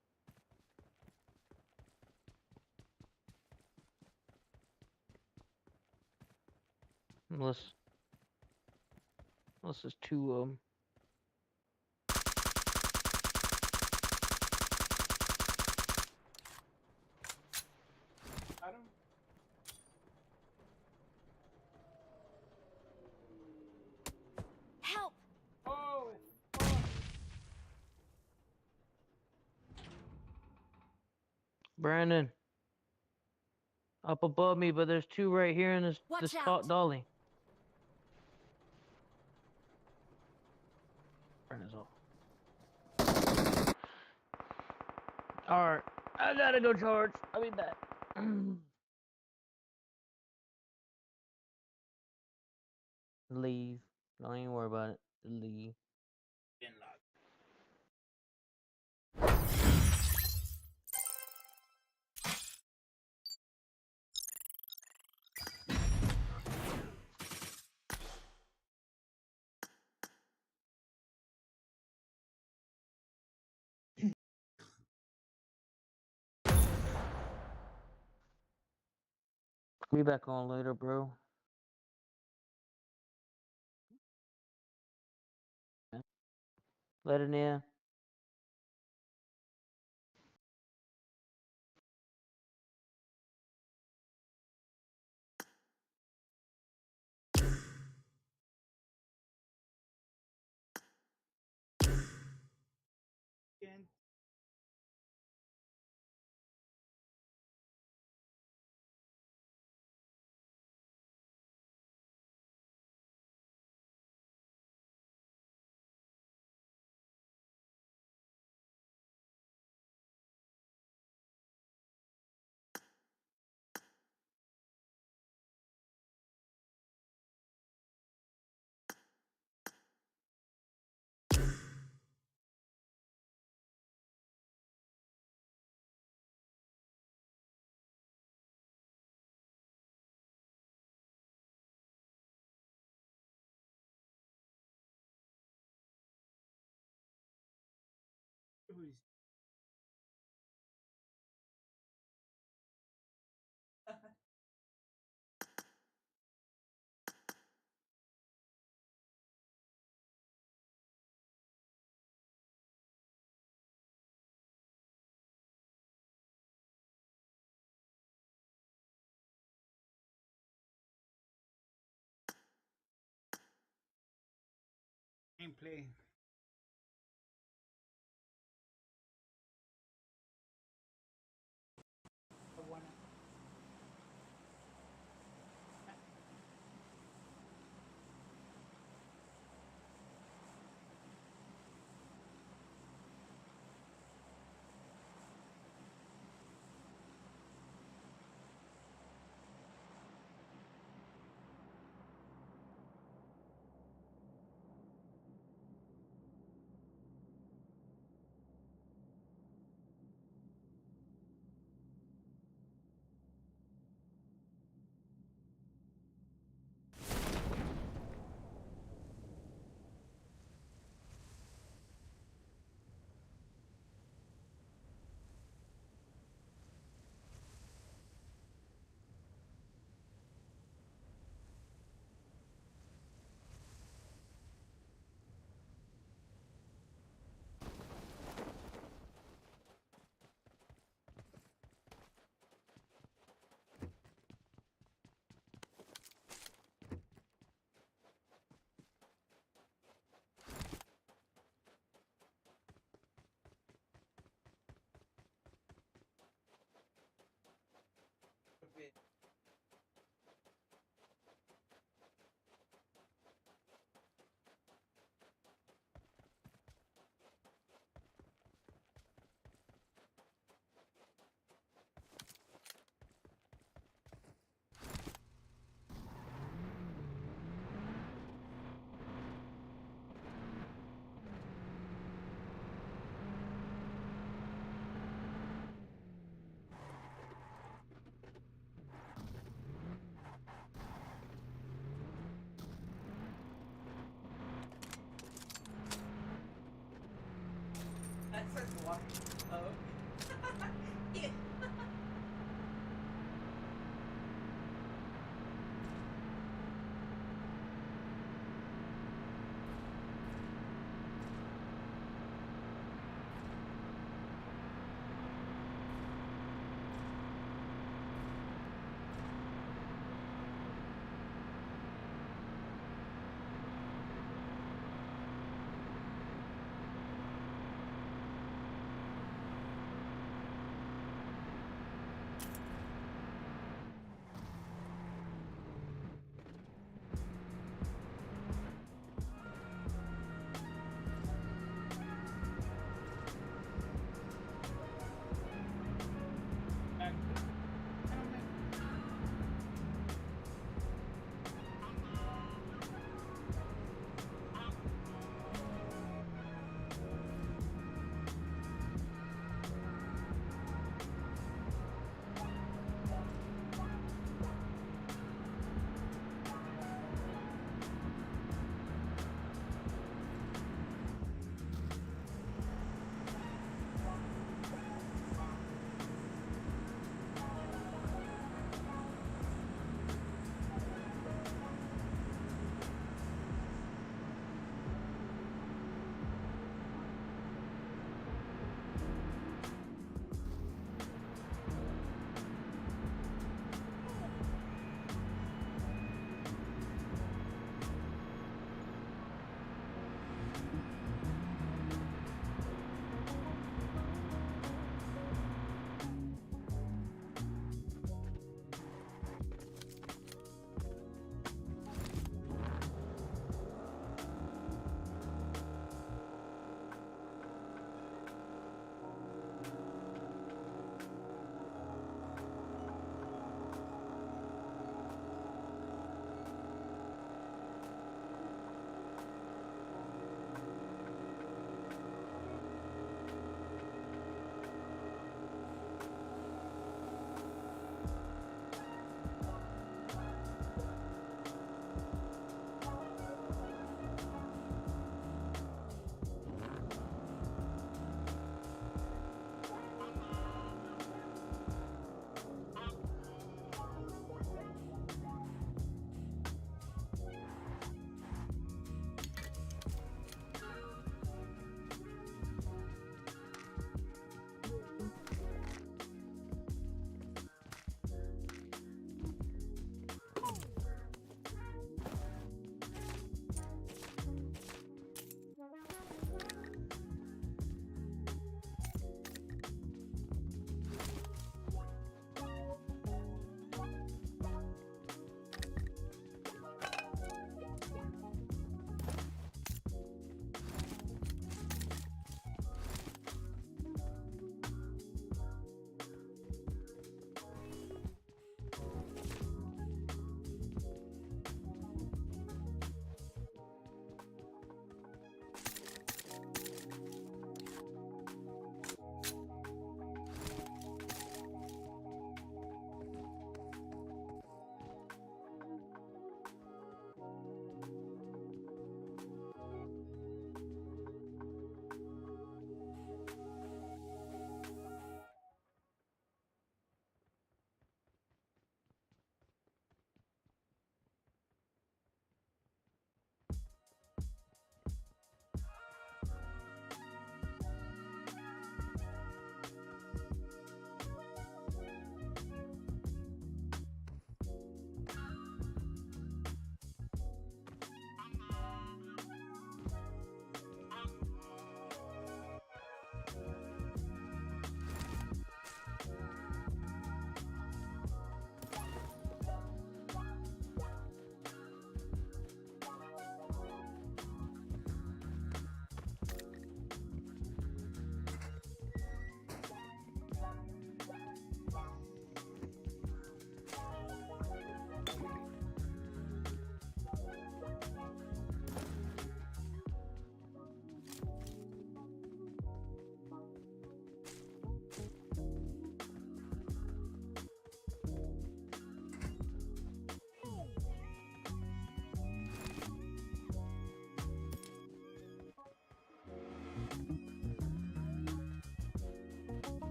A: Unless it's two of them.
E: Got him?
B: Help!
E: Oh, fuck.
A: Brandon. Up above me, but there's two right here in this
B: Watch
A: top
B: out.
A: dolly. Brandon's off. Alright. I gotta go charge. I'll be back. Leave. Don't even worry about it. Leave. Be back on later, bro. Later, Nia.
E: Again. Who's gameplay? I wanna.
H: I started walking. Oh. Yeah.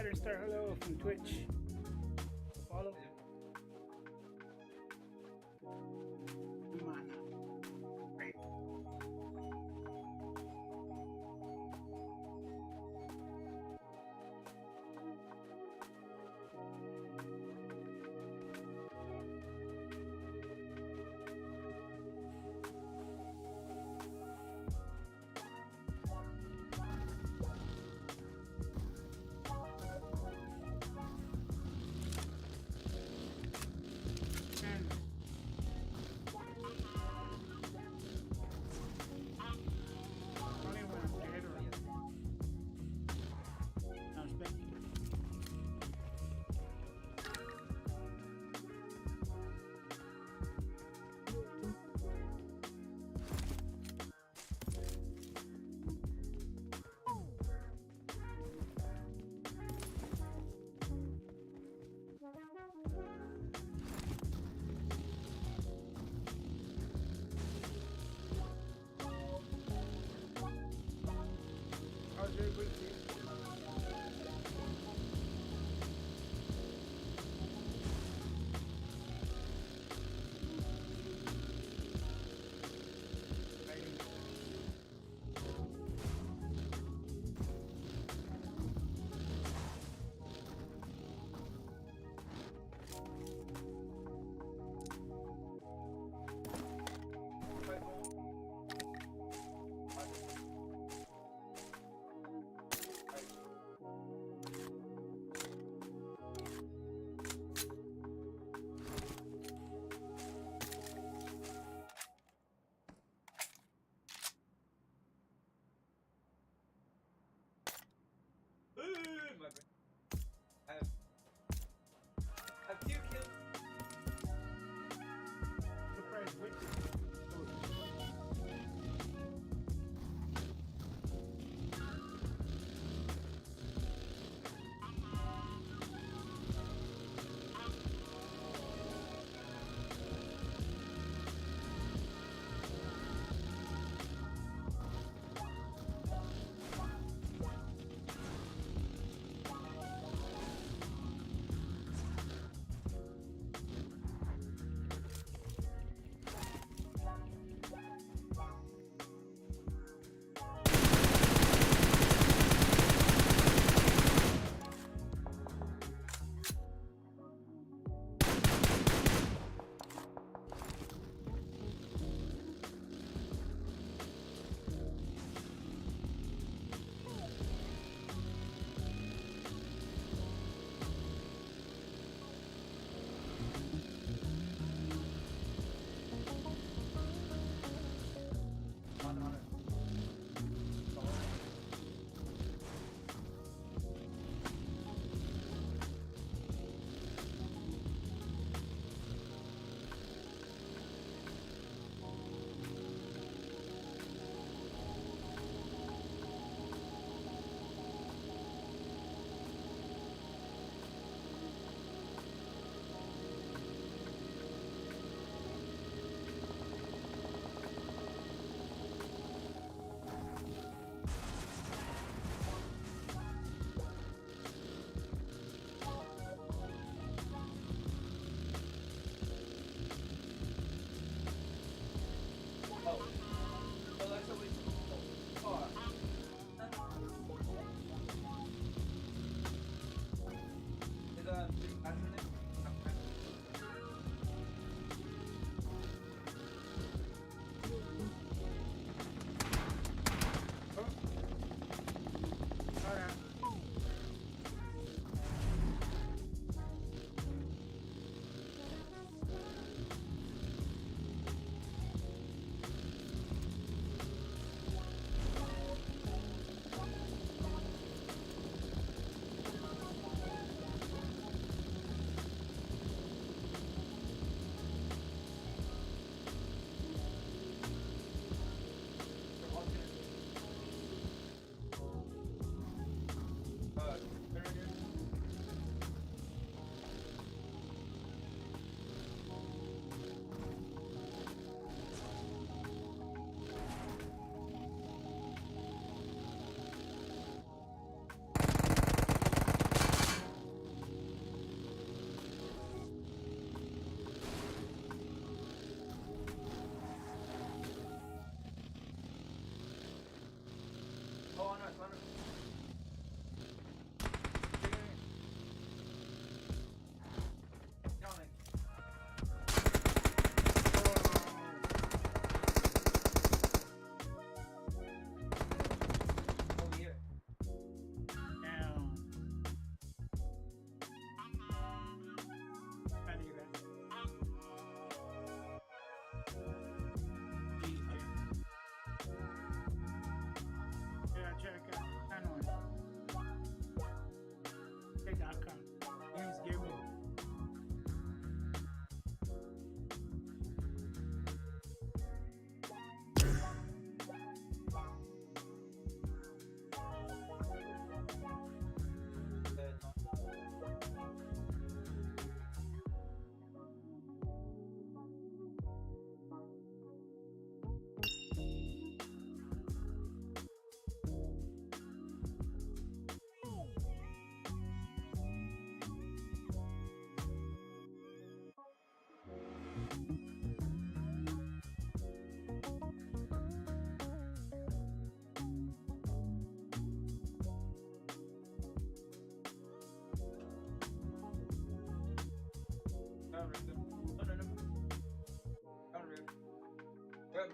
E: Saturn Star, hello from Twitch. Follow. Mana. Right. And only when I'm dead or I'm spending. How's everybody doing?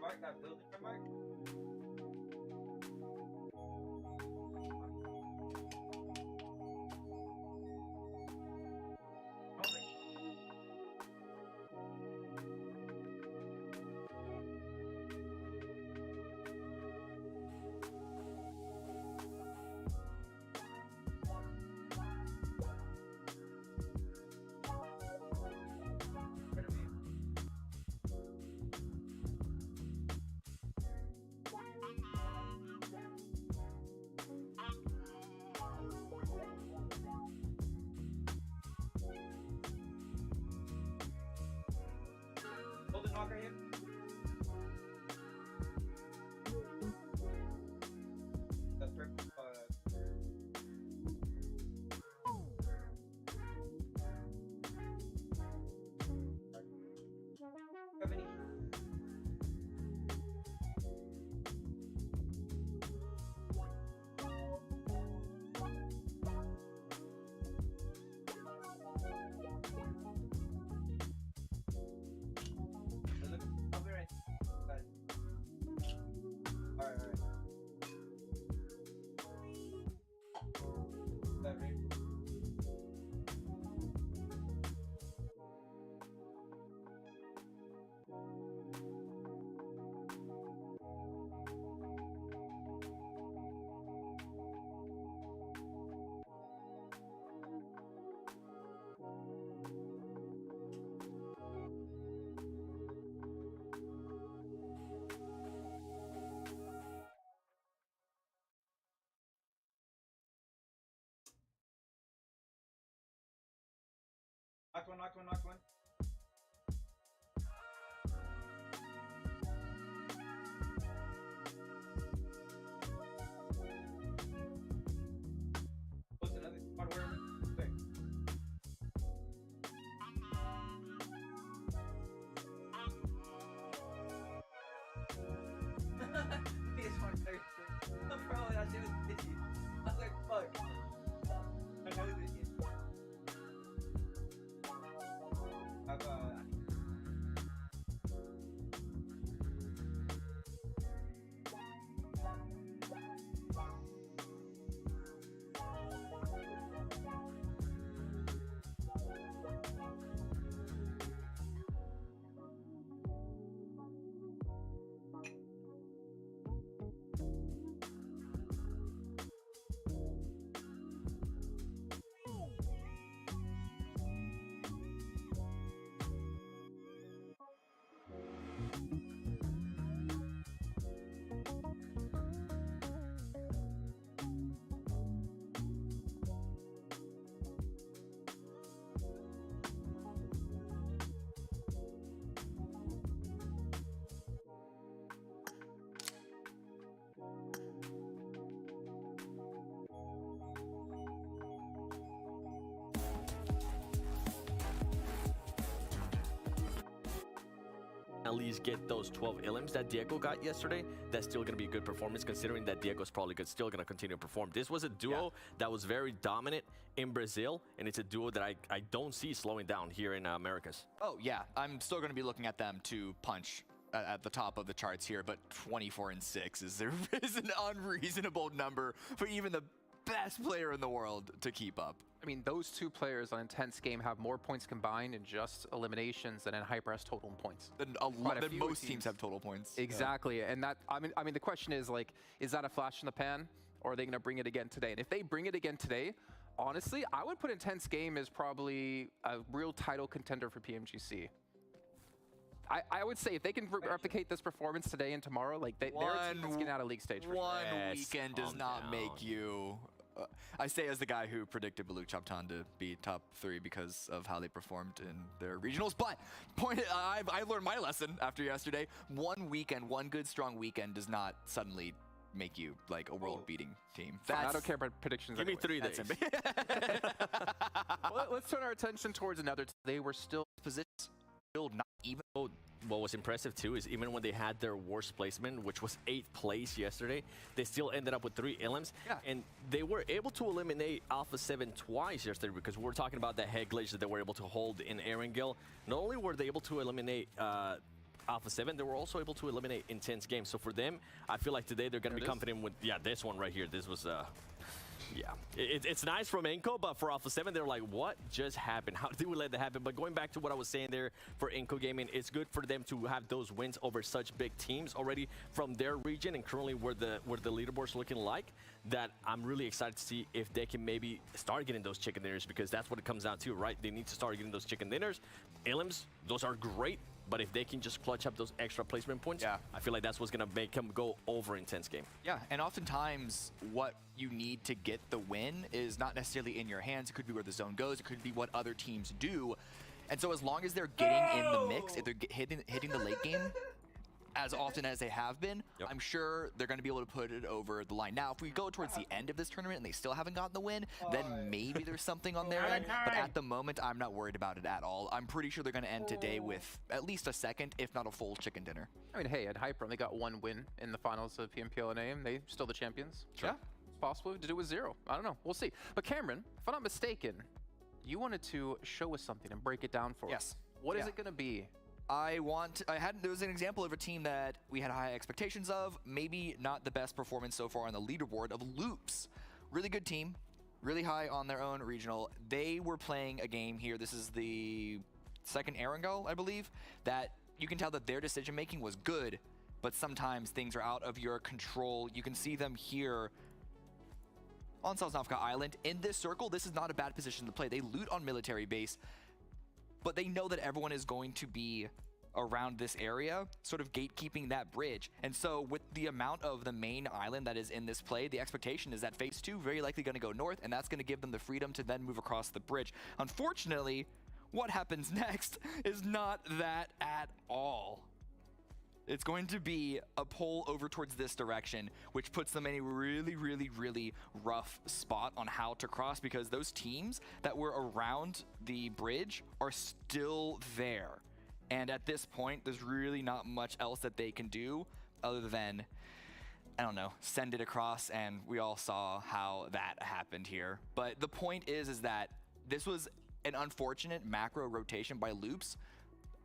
H: Mark, that building, Mark. Golden knock right here. That's perfect. Revenue. I'll be right. Got it. Alright. That right. Knocked one. What's another one? Where? There. PS1 33. Bro, that shit was bitchy. I was like, fuck. I know this shit.
B: At least get those 12 ilims that Diego got yesterday. That's still going to be a good performance, considering that Diego's probably still going to continue to perform. This was a duo that was very dominant in Brazil, and it's a duo that I don't see slowing down here in Americas.
J: Oh, yeah. I'm still going to be looking at them to punch at the top of the charts here, but 24-6 is an unreasonable number for even the best player in the world to keep up.
K: I mean, those two players on Intense Game have more points combined in just eliminations than in Hyper has total points.
J: Than most teams have total points.
K: Exactly, and that I mean the question is, like, is that a flash in the pan, or are they going to bring it again today? And if they bring it again today, honestly, I would put Intense Game as probably a real title contender for PMGC. I would say if they can replicate this performance today and tomorrow, like their team is getting out of league stage. For
J: one
K: sure.
J: weekend does not make you. I say as the guy who predicted Balut Chaptan to be top 3 because of how they performed in their regionals. But I learned my lesson after yesterday. One weekend, one good strong weekend does not suddenly make you like a world-beating team.
K: I don't care about predictions.
B: Give me 3 days.
K: Well, let's turn our attention towards another. They were still
J: Positions, still not even.
B: What was impressive too is even when they had their worst placement, which was 8th place yesterday, they still ended up with 3 ilims.
J: Yeah.
B: And they were able to eliminate Alpha 7 twice yesterday, because we're talking about that head glitch that they were able to hold in Erangel. Not only were they able to eliminate Alpha 7, they were also able to eliminate intense games. So for them, I feel like today they're going to be confident with, this one right here. This was, it's nice from Inco, but for Alpha 7, they're like, what just happened? How did we let that happen? But going back to what I was saying there for Inco Gaming, it's good for them to have those wins over such big teams already from their region and currently where the leaderboard's looking like, that I'm really excited to see if they can maybe start getting those chicken dinners, because that's what it comes down to, right? They need to start getting those chicken dinners. Elims, those are great, but if they can just clutch up those extra placement points, I feel like that's what's going to make them go over intense game.
J: Yeah, and oftentimes what you need to get the win is not necessarily in your hands. It could be where the zone goes. It could be what other teams do. And so as long as they're getting in the mix, if they're hitting the late game as often as they have been, I'm sure they're going to be able to put it over the line. Now, if we go towards the end of this tournament and they still haven't gotten the win, then maybe there's something on their end. But at the moment, I'm not worried about it at all. I'm pretty sure they're going to end today with at least a second, if not a full chicken dinner.
K: I mean, hey, at Hyper, they got 1 win in the finals of PMPL and AM. They still the champions.
J: Sure.
K: Yeah, it's possible to do with 0. I don't know. We'll see. But Cameron, if I'm not mistaken, you wanted to show us something and break it down for us.
J: Yes.
K: What is it going to be?
J: there was an example of a team that we had high expectations of, maybe not the best performance so far on the leaderboard, of Loops. Really good team, really high on their own regional. They were playing a game here, this is the second Erangel, I believe, that you can tell that their decision making was good, but sometimes things are out of your control. You can see them here on Sosnovka Island. In this circle, this is not a bad position to play. They loot on military base, but they know that everyone is going to be around this area, sort of gatekeeping that bridge. And so with the amount of the main island that is in this play, the expectation is that phase 2 very likely going to go north, and that's going to give them the freedom to then move across the bridge. Unfortunately, what happens next is not that at all. It's going to be a pull over towards this direction, which puts them in a really, really, really rough spot on how to cross, because those teams that were around the bridge are still there. And at this point, there's really not much else that they can do other than, I don't know, send it across, and we all saw how that happened here. But the point is that this was an unfortunate macro rotation by Loops,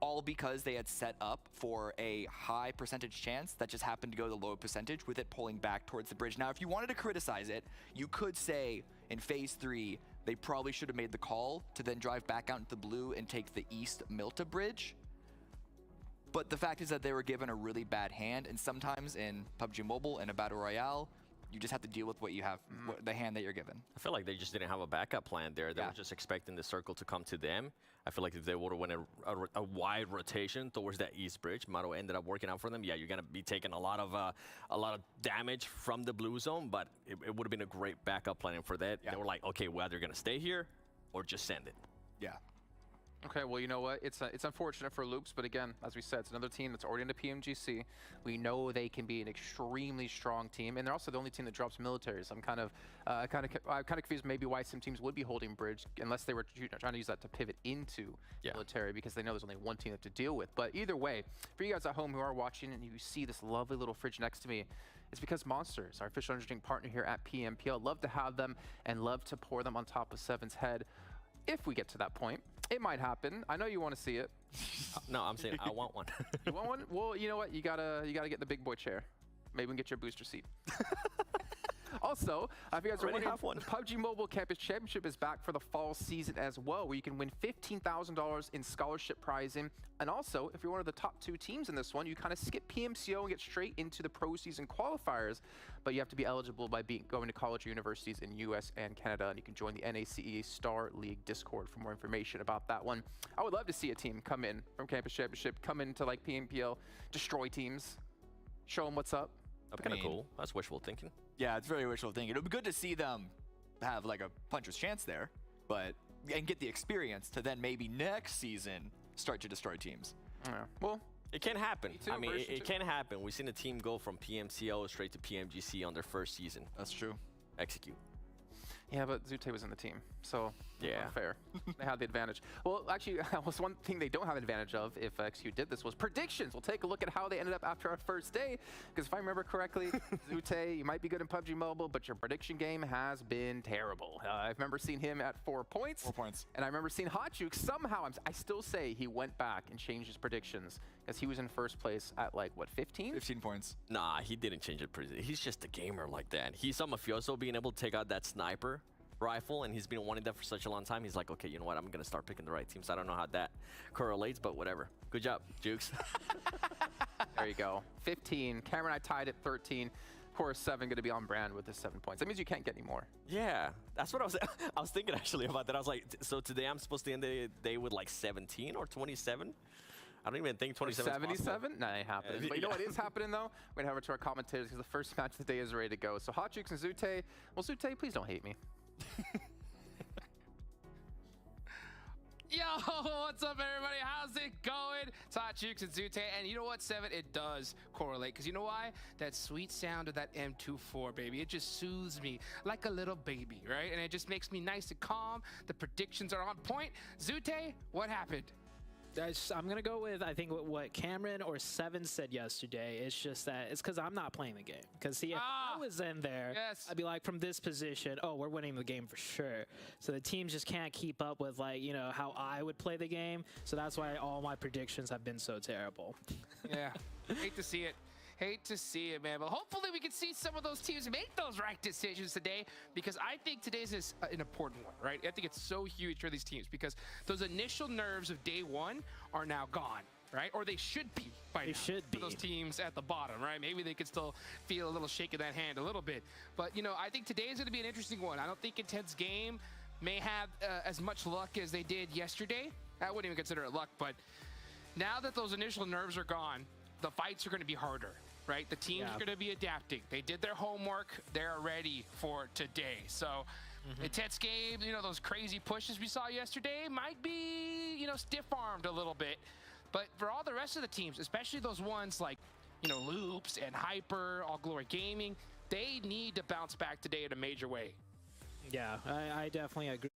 J: all because they had set up for a high percentage chance that just happened to go the low percentage with it pulling back towards the bridge. Now, if you wanted to criticize it, you could say in phase 3, they probably should have made the call to then drive back out into the blue and take the East Milta bridge. But the fact is that they were given a really bad hand, and sometimes in PUBG Mobile and a Battle Royale, you just have to deal with what you have, the hand that you're given.
B: I feel like they just didn't have a backup plan there. They were just expecting the circle to come to them. I feel like if they would have went a wide rotation towards that east bridge, Maro ended up working out for them. Yeah, you're gonna be taking a lot of damage from the blue zone, but it would have been a great backup plan for that. They were like, okay, we're either gonna stay here or just send it.
J: Yeah.
K: Okay, well, you know what? It's unfortunate for Loops, but again, as we said, it's another team that's already into PMGC. We know they can be an extremely strong team, and they're also the only team that drops militaries. I'm kind of confused maybe why some teams would be holding bridge unless they were trying to use that to pivot into military, because they know there's only one team to deal with. But either way, for you guys at home who are watching and you see this lovely little fridge next to me, it's because Monsters, our official energy drink partner here at PMPL, love to have them and love to pour them on top of Seven's head. If we get to that point, it might happen. I know you want to see it.
B: No, I'm saying I want one.
K: You want one? Well, you know what? You gotta get the big boy chair. Maybe we can get your booster seat. Also, if you guys are wondering, the PUBG Mobile Campus Championship is back for the fall season as well, where you can win $15,000 in scholarship prizing. And also, if you're one of the top 2 teams in this one, you kind of skip PMCO and get straight into the pro season qualifiers. But you have to be eligible by going to college or universities in US and Canada, and you can join the NACE Star League Discord for more information about that one. I would love to see a team come in from Campus Championship, come into like PMPL, destroy teams, show them what's up.
B: That's kind of cool. That's wishful thinking.
J: Yeah, it's very wishful thinking. It would be good to see them have like a puncher's chance there, and get the experience to then maybe next season start to destroy teams.
K: Yeah. Well,
B: it can happen. I mean, it can happen. We've seen a team go from PMCO straight to PMGC on their first season.
J: That's true.
B: Execute.
K: Yeah, but Zute was in the team, so
B: Yeah.
K: Unfair. They had the advantage. Well, actually, was one thing they don't have advantage of if XQ did this was predictions. We'll take a look at how they ended up after our first day. Because if I remember correctly, Zute, you might be good in PUBG Mobile, but your prediction game has been terrible. I remember seeing him at 4 points.
J: 4 points.
K: And I remember seeing Hotjuke somehow, I still say he went back and changed his predictions because he was in first place at like, what, 15?
J: 15 points.
B: Nah, he didn't change it. He's just a gamer like that. He's a mafioso being able to take out that sniper rifle, and he's been wanting that for such a long time. He's like, okay, you know what? I'm going to start picking the right teams. I don't know how that correlates, but whatever. Good job, Jukes.
K: There you go. 15. Cameron and I tied at 13. Of course, 7 going to be on brand with the 7 points. That means you can't get any more.
B: Yeah, that's what I was thinking actually about that. I was like, so today I'm supposed to end the day with like 17 or 27? I don't even think 27 is possible.
K: 77? Nah, it happens. But you know what is happening though? We're going to have it to our commentators because the first match of the day is ready to go. So Hotjukes and Zute. Well, Zute, please don't hate me.
L: Yo, what's up, everybody? How's it going? It's Hotjukes and Zute, and you know what, 7? It does correlate, because you know why? That sweet sound of that M24, baby. It just soothes me like a little baby, right? And it just makes me nice and calm. The predictions are on point. Zute, what happened?
M: I'm going to go with, I think, what Cameron or 7 said yesterday. It's just that it's because I'm not playing the game. Because, see, if I was in there, I'd be like, from this position, oh, we're winning the game for sure. So the teams just can't keep up with, like, you know, how I would play the game. So that's why all my predictions have been so terrible.
L: Yeah, hate to see it. Hate to see it, man. But hopefully we can see some of those teams make those right decisions today, because I think today's is an important one, right? I think it's so huge for these teams because those initial nerves of day one are now gone, right? Or they should be by now.
M: They should be.
L: For those teams at the bottom, right? Maybe they could still feel a little shake in that hand a little bit. But, you know, I think today is going to be an interesting one. I don't think Intense Game may have as much luck as they did yesterday. I wouldn't even consider it luck, but now that those initial nerves are gone, the fights are going to be harder, right? The teams are going to be adapting. They did their homework. They're ready for today. So Intense Game, you know, those crazy pushes we saw yesterday might be, you know, stiff-armed a little bit. But for all the rest of the teams, especially those ones like, you know, Loops and Hyper, All Glory Gaming, they need to bounce back today in a major way.
M: Yeah, I definitely agree.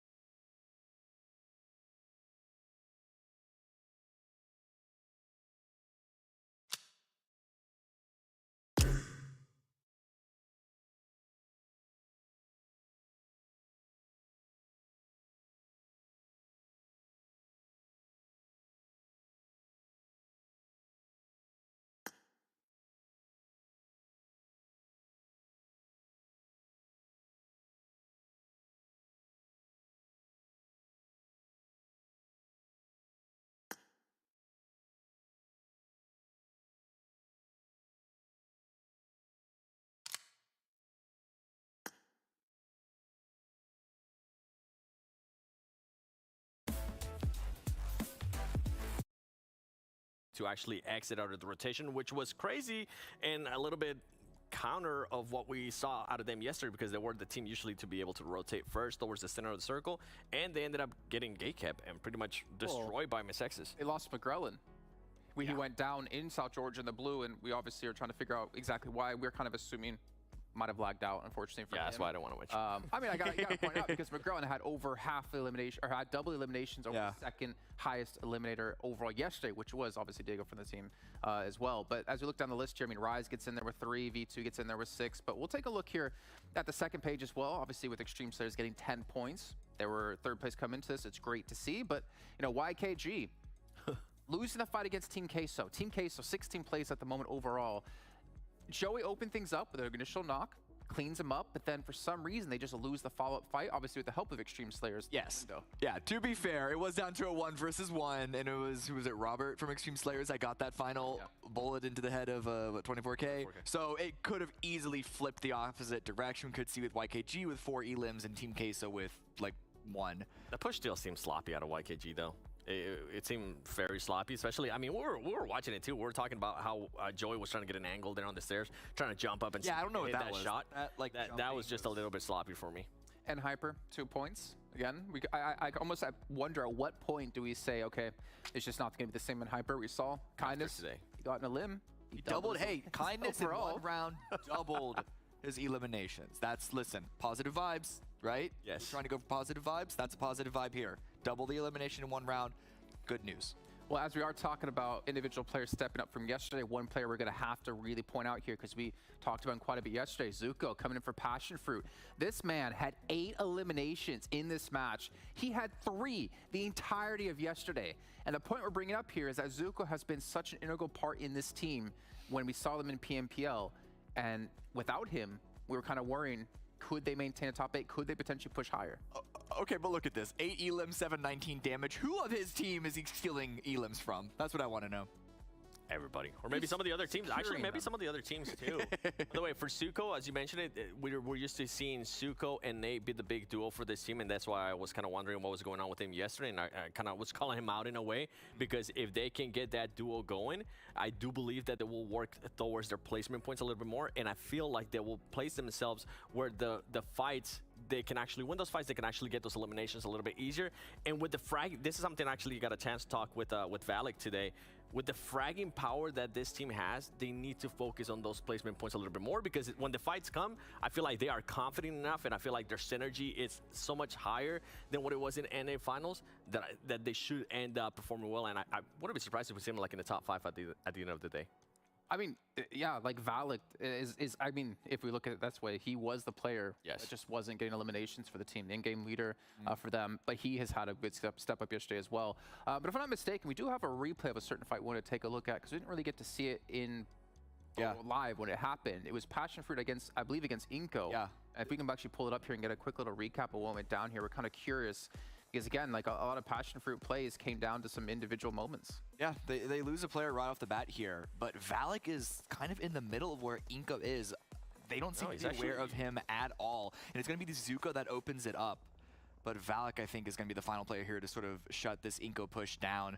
B: To actually exit out of the rotation, which was crazy and a little bit counter of what we saw out of them yesterday, because they were the team usually to be able to rotate first towards the center of the circle, and they ended up getting gatekept and pretty much destroyed by Miss X's.
K: They lost McGrellin. He went down in South Georgia in the blue, and we obviously are trying to figure out exactly why. We're kind of assuming might have lagged out, unfortunately for him.
B: That's why I don't want to witch.
K: I mean, I got to point out, because McGrellin had over half elimination, or had double eliminations over the second highest eliminator overall yesterday, which was obviously Diego from the team as well. But as we look down the list here, I mean, Rise gets in there with 3, V2 gets in there with 6. But we'll take a look here at the second page as well. Obviously, with Extreme Slayers getting 10 points, they were third place coming into this. It's great to see. But, you know, YKG losing the fight against Team Queso. Team Queso, 16th place at the moment overall. Joey opened things up with an initial knock, cleans him up, but then for some reason they just lose the follow-up fight, obviously with the help of Extreme Slayers.
J: Yes. Yeah, to be fair, it was down to a 1 versus 1, and it was, who was it, Robert from Extreme Slayers that got that final bullet into the head of, what, 24K? So it could have easily flipped the opposite direction. We could see with YKG with 4 elims and Team Queso with, like, 1.
B: The push still seems sloppy out of YKG, though. It seemed very sloppy, especially, I mean, we were watching it too. We were talking about how Joey was trying to get an angle there on the stairs, trying to jump up and
J: I don't know what that was.
B: Shot. That was just a little bit sloppy for me.
K: And Hyper, 2 points. Again, I almost wonder at what point do we say, okay, it's just not going to be the same in Hyper. We saw Kindness
B: today.
K: He got in a limb.
J: He doubled, hey, Kindness in 1 round doubled his eliminations. That's, listen, positive vibes. right?
B: Yes.
J: We're trying to go for positive vibes. That's a positive vibe here. Double the elimination in one round. Good news.
K: Well, as we are talking about individual players stepping up from yesterday, one player we're going to have to really point out here because we talked about him quite a bit yesterday, Zuko coming in for Passion Fruit. This man had 8 eliminations in this match. He had 3 the entirety of yesterday. And the point we're bringing up here is that Zuko has been such an integral part in this team when we saw them in PMPL. And without him, we were kind of worrying, could they maintain a top 8? Could they potentially push higher?
J: Okay, but look at this. 8 elims, 719 damage. Who of his team is he stealing elims from? That's what I want to know.
B: Everybody, or maybe some of the other teams. Actually, maybe some of the other teams too. By the way, for Suko, as you mentioned it, we're used to seeing Suko and Nate be the big duo for this team, and that's why I was kind of wondering what was going on with him yesterday, and I kind of was calling him out in a way, because if they can get that duo going, I do believe that they will work towards their placement points a little bit more, and I feel like they will place themselves where the fights, they can actually win those fights, they can actually get those eliminations a little bit easier. And with the frag, this is something actually you got a chance to talk with Valak today. With the fragging power that this team has, they need to focus on those placement points a little bit more, because when the fights come, I feel like they are confident enough, and I feel like their synergy is so much higher than what it was in NA finals that they should end up performing well. And I wouldn't be surprised if we see them like in the top 5 at the end of the day.
K: I mean, yeah, like Valak is I mean, if we look at it that way, he was the player that just wasn't getting eliminations for the team, the in-game leader for them, but he has had a good step up yesterday as well. But if I'm not mistaken, we do have a replay of a certain fight we want to take a look at, because we didn't really get to see it in live when it happened. It was Passion Fruit against, I believe, against Inko.
J: Yeah.
K: And if we can actually pull it up here and get a quick little recap of what went down here, we're kind of curious. Because again, like a lot of Passion Fruit plays came down to some individual moments.
J: Yeah, they lose a player right off the bat here, but Valak is kind of in the middle of where Inko is. They don't seem to be aware of him at all, and it's going to be the Zuko that opens it up. But Valak, I think, is going to be the final player here to sort of shut this Inko push down.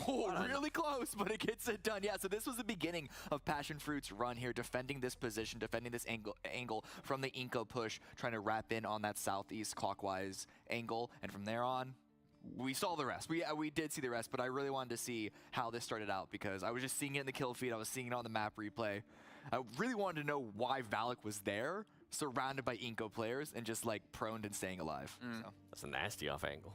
J: Oh, really close, but it gets it done. Yeah, so this was the beginning of Passion Fruit's run here, defending this position, defending this angle from the Inko push, trying to wrap in on that southeast clockwise angle. And from there on, we saw the rest. We did see the rest, but I really wanted to see how this started out, because I was just seeing it in the kill feed. I was seeing it on the map replay. I really wanted to know why Valak was there, surrounded by Inko players, and just like prone and staying alive. So.
B: That's a nasty off angle.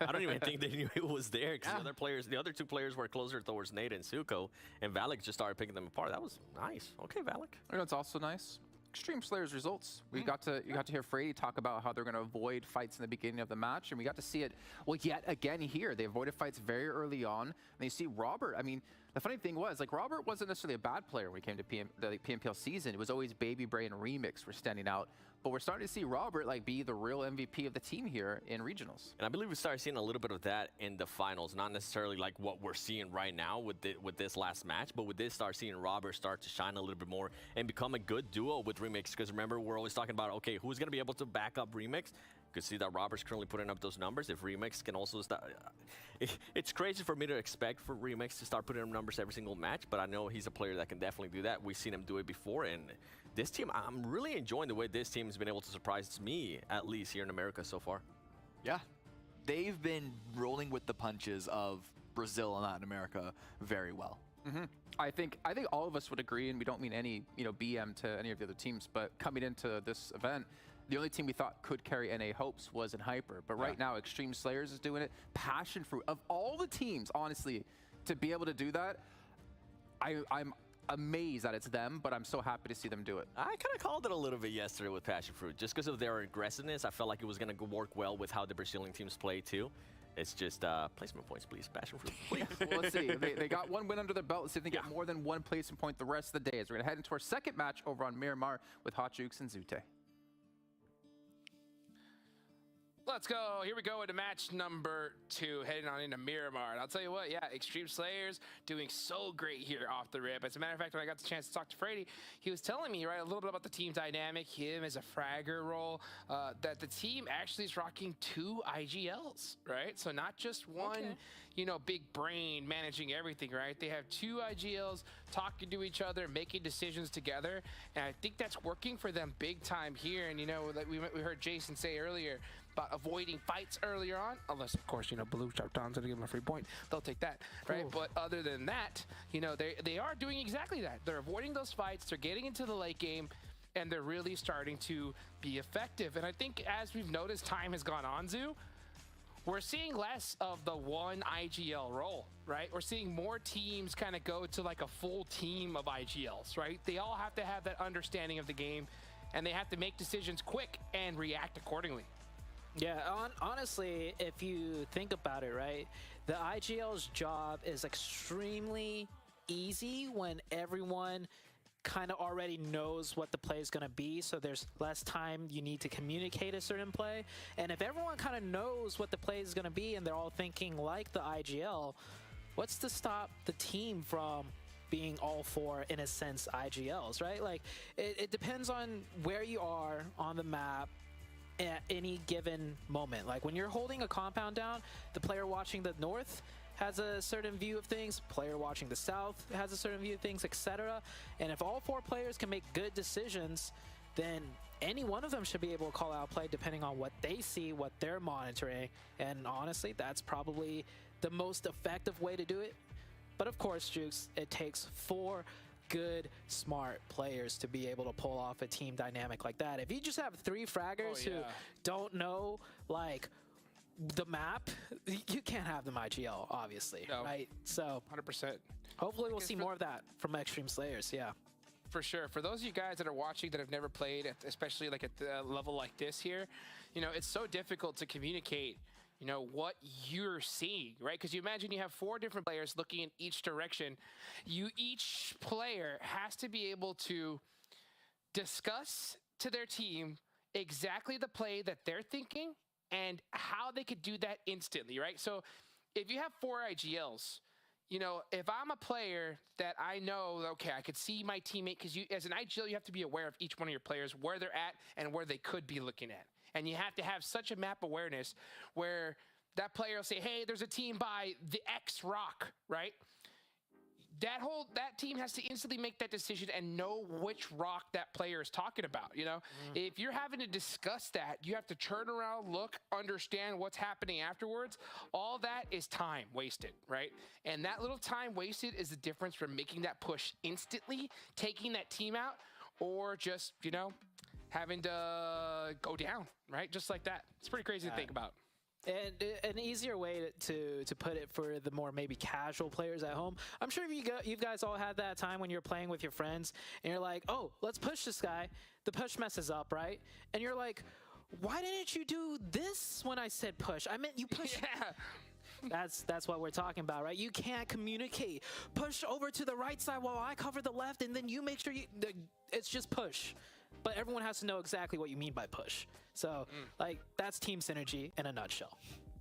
B: I don't even think they knew it was there, because the other two players were closer towards Nate and Suko, and Valak just started picking them apart. That was nice. Okay, Valak.
K: You know, it's also nice. Extreme Slayers results. You got to hear Frady talk about how they're going to avoid fights in the beginning of the match, and we got to see it. Well, yet again here, they avoided fights very early on. And you see Robert. I mean, the funny thing was, like, Robert wasn't necessarily a bad player when it came to the PMPL season. It was always Baby Bray and Remix were standing out. But we're starting to see Robert like be the real MVP of the team here in regionals.
B: And I believe we started seeing a little bit of that in the finals, not necessarily like what we're seeing right now with this last match, but with this start seeing Robert start to shine a little bit more and become a good duo with Remix. Because remember, we're always talking about, okay, who's going to be able to back up Remix? You could see that Robert's currently putting up those numbers. If Remix can also start, it's crazy for me to expect for Remix to start putting up numbers every single match, but I know he's a player that can definitely do that. We've seen him do it before, and this team, I'm really enjoying the way this team has been able to surprise me, at least here in America so far.
J: Yeah, they've been rolling with the punches of Brazil and Latin America very well.
K: I think all of us would agree, and we don't mean any BM to any of the other teams, but coming into this event, the only team we thought could carry NA hopes was in Hyper. But right now, Extreme Slayers is doing it. Passion Fruit, of all the teams, honestly, to be able to do that, I'm amazed that it's them, but I'm so happy to see them do it.
B: I kind of called it a little bit yesterday with Passion Fruit. Just because of their aggressiveness, I felt like it was going to work well with how the Brazilian teams play too. It's just placement points, please. Passion Fruit, please.
K: Well, let's see. They got one win under their belt. Let's see if they get more than one placement point the rest of the day. As we're going to head into our second match over on Miramar with Hot Jukes and Zute.
L: Let's go. Here we go into match number 2, heading on into Miramar. And I'll tell you what, yeah, Extreme Slayers doing so great here off the rip. As a matter of fact, when I got the chance to talk to Frady, he was telling me, right, a little bit about the team dynamic, him as a fragger role, that the team actually is rocking 2 IGLs, right? So not just one, big brain managing everything, right? They have 2 IGLs talking to each other, making decisions together. And I think that's working for them big time here. And, like we heard Jason say earlier, about avoiding fights earlier on, unless of course Blue Sharp Don's gonna give them a free point. They'll take that, right? Ooh. But other than that, they are doing exactly that. They're avoiding those fights. They're getting into the late game, and they're really starting to be effective. And I think as we've noticed, time has gone on, Zoo, we're seeing less of the one IGL role, right? We're seeing more teams kind of go to like a full team of IGLs, right? They all have to have that understanding of the game, and they have to make decisions quick and react accordingly.
M: Yeah, honestly, if you think about it, right, the IGL's job is extremely easy when everyone kind of already knows what the play is going to be, so there's less time you need to communicate a certain play. And if everyone kind of knows what the play is going to be and they're all thinking like the IGL, what's to stop the team from being all four, in a sense, IGLs, right? Like, it depends on where you are on the map at any given moment. Like when you're holding a compound down, the player watching the north has a certain view of things, player watching the south has a certain view of things, etc. And if all four players can make good decisions, then any one of them should be able to call out play depending on what they see, what they're monitoring. And honestly, that's probably the most effective way to do it. But of course, Jukes, it takes 4 good, smart players to be able to pull off a team dynamic like that. If you just have 3 fraggers who don't know, like, the map, you can't have them IGL, obviously, right? So
L: 100%.
M: Hopefully we'll see more of that from Extreme Slayers, yeah.
L: For sure. For those of you guys that are watching that have never played, especially like at the level like this here, you know, it's so difficult to communicate, you know, what you're seeing, right? Because you imagine you have 4 different players looking in each direction. Each player has to be able to discuss to their team exactly the play that they're thinking and how they could do that instantly, right? So if you have 4 IGLs, you know, if I'm a player that I know, okay, I could see my teammate, because you, as an IGL, you have to be aware of each one of your players, where they're at and where they could be looking at. And you have to have such a map awareness where that player will say, hey, there's a team by the X rock, right? That team has to instantly make that decision and know which rock that player is talking about, you know? If you're having to discuss that, you have to turn around, look, understand what's happening afterwards. All that is time wasted, right? And that little time wasted is the difference from making that push instantly, taking that team out, or just, you know, having to go down, right? Just like that. It's pretty crazy to think about.
M: And an easier way to put it for the more maybe casual players at home, I'm sure you guys all had that time when you're playing with your friends and you're like, oh, let's push this guy. The push messes up, right? And you're like, why didn't you do this when I said push? I meant you push. Yeah. That's what we're talking about, right? You can't communicate. Push over to the right side while I cover the left, and then you make sure it's just push. But everyone has to know exactly what you mean by push. So, like, that's team synergy in a nutshell.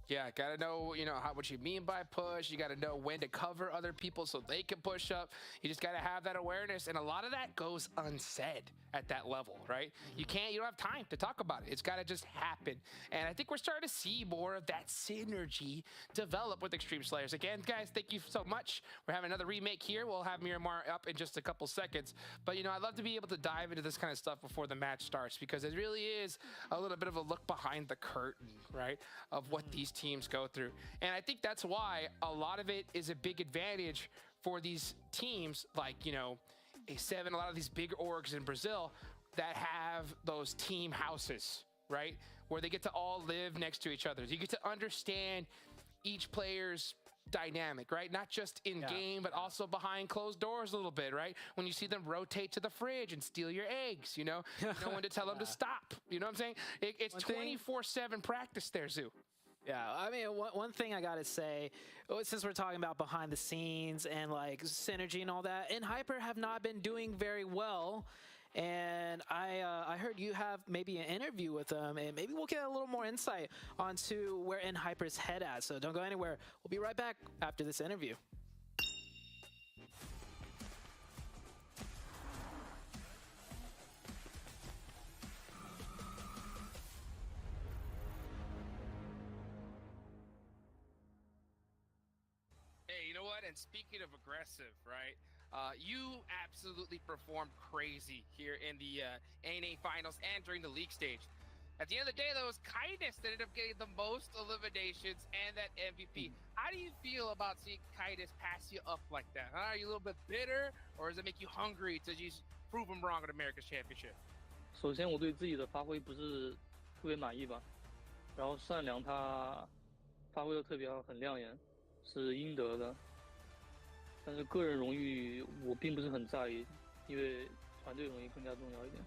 L: Yeah, gotta know, you know, what you mean by push. You gotta know when to cover other people so they can push up. You just gotta have that awareness, and a lot of that goes unsaid at that level, right? You don't have time to talk about it. It's gotta just happen. And I think we're starting to see more of that synergy develop with Extreme Slayers. Again, guys, thank you so much. We're having another remake here. We'll have Miramar up in just a couple seconds. But, you know, I'd love to be able to dive into this kind of stuff before the match starts, because it really is a little bit of a look behind the curtain, right, of what these teams go through. And I think that's why a lot of it is a big advantage for these teams like, you know, A7, a lot of these big orgs in Brazil that have those team houses, right, where they get to all live next to each other. You get to understand each player's dynamic, right? Not just in game, but also behind closed doors a little bit, right? When you see them rotate to the fridge and steal your eggs, you know when to tell them to stop. You know what I'm saying? It's 24/7 practice there, Zoo.
M: Yeah, I mean, one thing I gotta say, since we're talking about behind the scenes and like synergy and all that, nHyper have not been doing very well. And I heard you have maybe an interview with them, and maybe we'll get a little more insight onto where nHyper's head at. So don't go anywhere. We'll be right back after this interview.
L: And speaking of aggressive, right? You absolutely performed crazy here in the ANA finals and during the league stage. At the end of the day, though, it was Kindness that ended up getting the most eliminations and that MVP. How do you feel about seeing Kindness pass you up like that? Are you a little bit bitter, or does it make you hungry to just prove them wrong at America's Championship?
N: 首先我对自己的发挥不是特别满意吧，然后善良他发挥的特别好，很亮眼，是应得的。但是个人荣誉我并不是很在意，因为团队荣誉更加重要一点。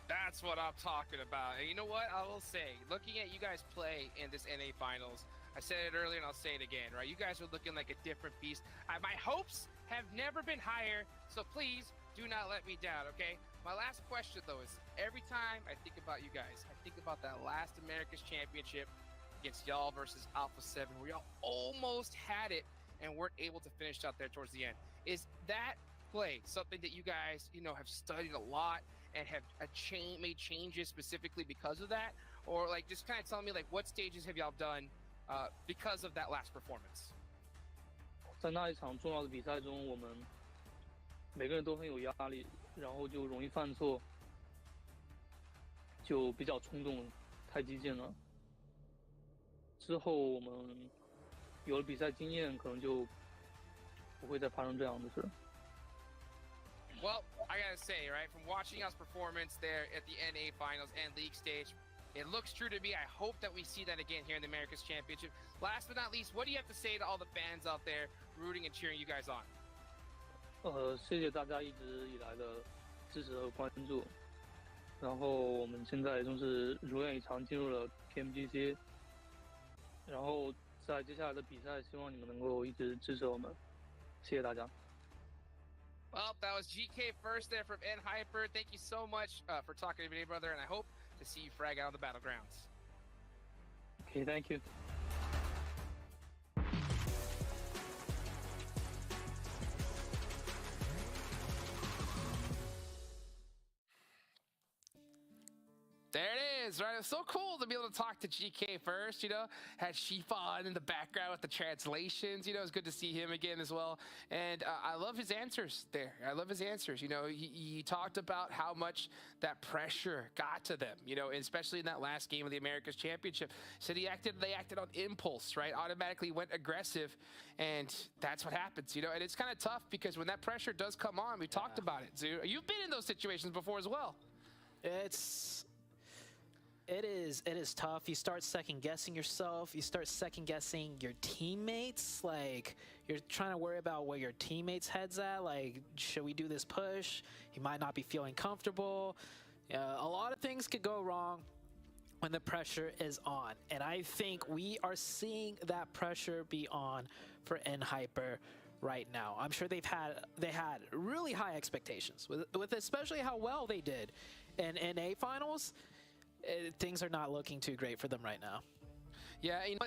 L: That's what I'm talking about. And you know what? I will say, looking at you guys play in this NA Finals, I said it earlier and I'll say it again, right? You guys are looking like a different beast. My hopes have never been higher, so please do not let me down, okay? My last question, though, is every time I think about you guys, I think about that last America's Championship against y'all versus Alpha 7, where y'all almost had it and weren't able to finish out there towards the end. Is that play something that you guys, you know, have studied a lot and have made changes specifically because of that? Or, like, just kind of tell me, like, what stages have y'all done because of that last performance?
N: 在那一场重要的比赛中，我们每个人都很有压力，然后就容易犯错，就比较冲动，太激进了。之后我们有了比赛经验，可能就不会再发生这样的事。
L: Well, I gotta say, right, from watching y'all's performance there at the NA Finals and League stage, it looks true to me. I hope that we see that again here in the America's Championship. Last but not least, what do you have to say to all the fans out there rooting and cheering you guys on?
N: 谢谢大家一直以来的支持和关注。然后我们现在正是如愿以偿进入了 PMGC， 然后在接下来的比赛，希望你们能够一直支持我们。谢谢大家。
L: Well, that was GK first there from N-Hyper. Thank you so much for talking to me, brother, and I hope to see you frag out on the battlegrounds.
N: Okay, thank you.
L: There it is, right? It was so cool to be able to talk to GK first, you know. Had Shifa on in the background with the translations, you know. It's good to see him again as well. And I love his answers there. I love his answers. You know, he talked about how much that pressure got to them, you know, especially in that last game of the America's Championship. Said they acted on impulse, right? Automatically went aggressive, and that's what happens, you know. And it's kind of tough because when that pressure does come on, we talked about it, Zoo. You've been in those situations before as well.
M: It is tough. You start second guessing yourself. You start second guessing your teammates. Like, you're trying to worry about where your teammates' head's at. Like, should we do this push? He might not be feeling comfortable. A lot of things could go wrong when the pressure is on. And I think we are seeing that pressure be on for N-Hyper right now. I'm sure they had really high expectations with especially how well they did in NA finals. Things are not looking too great for them right now.
L: Yeah, you know,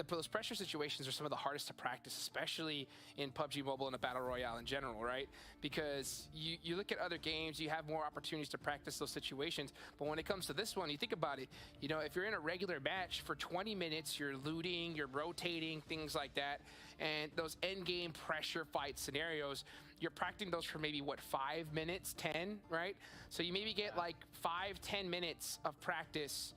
L: those pressure situations are some of the hardest to practice, especially in PUBG Mobile and a Battle Royale in general, right? Because you look at other games, you have more opportunities to practice those situations. But when it comes to this one, you think about it, you know, if you're in a regular match for 20 minutes, you're looting, you're rotating, things like that. And those end-game pressure fight scenarios, you're practicing those for maybe, what, 5 minutes, 10, right? So you maybe get like 5-10 minutes of practice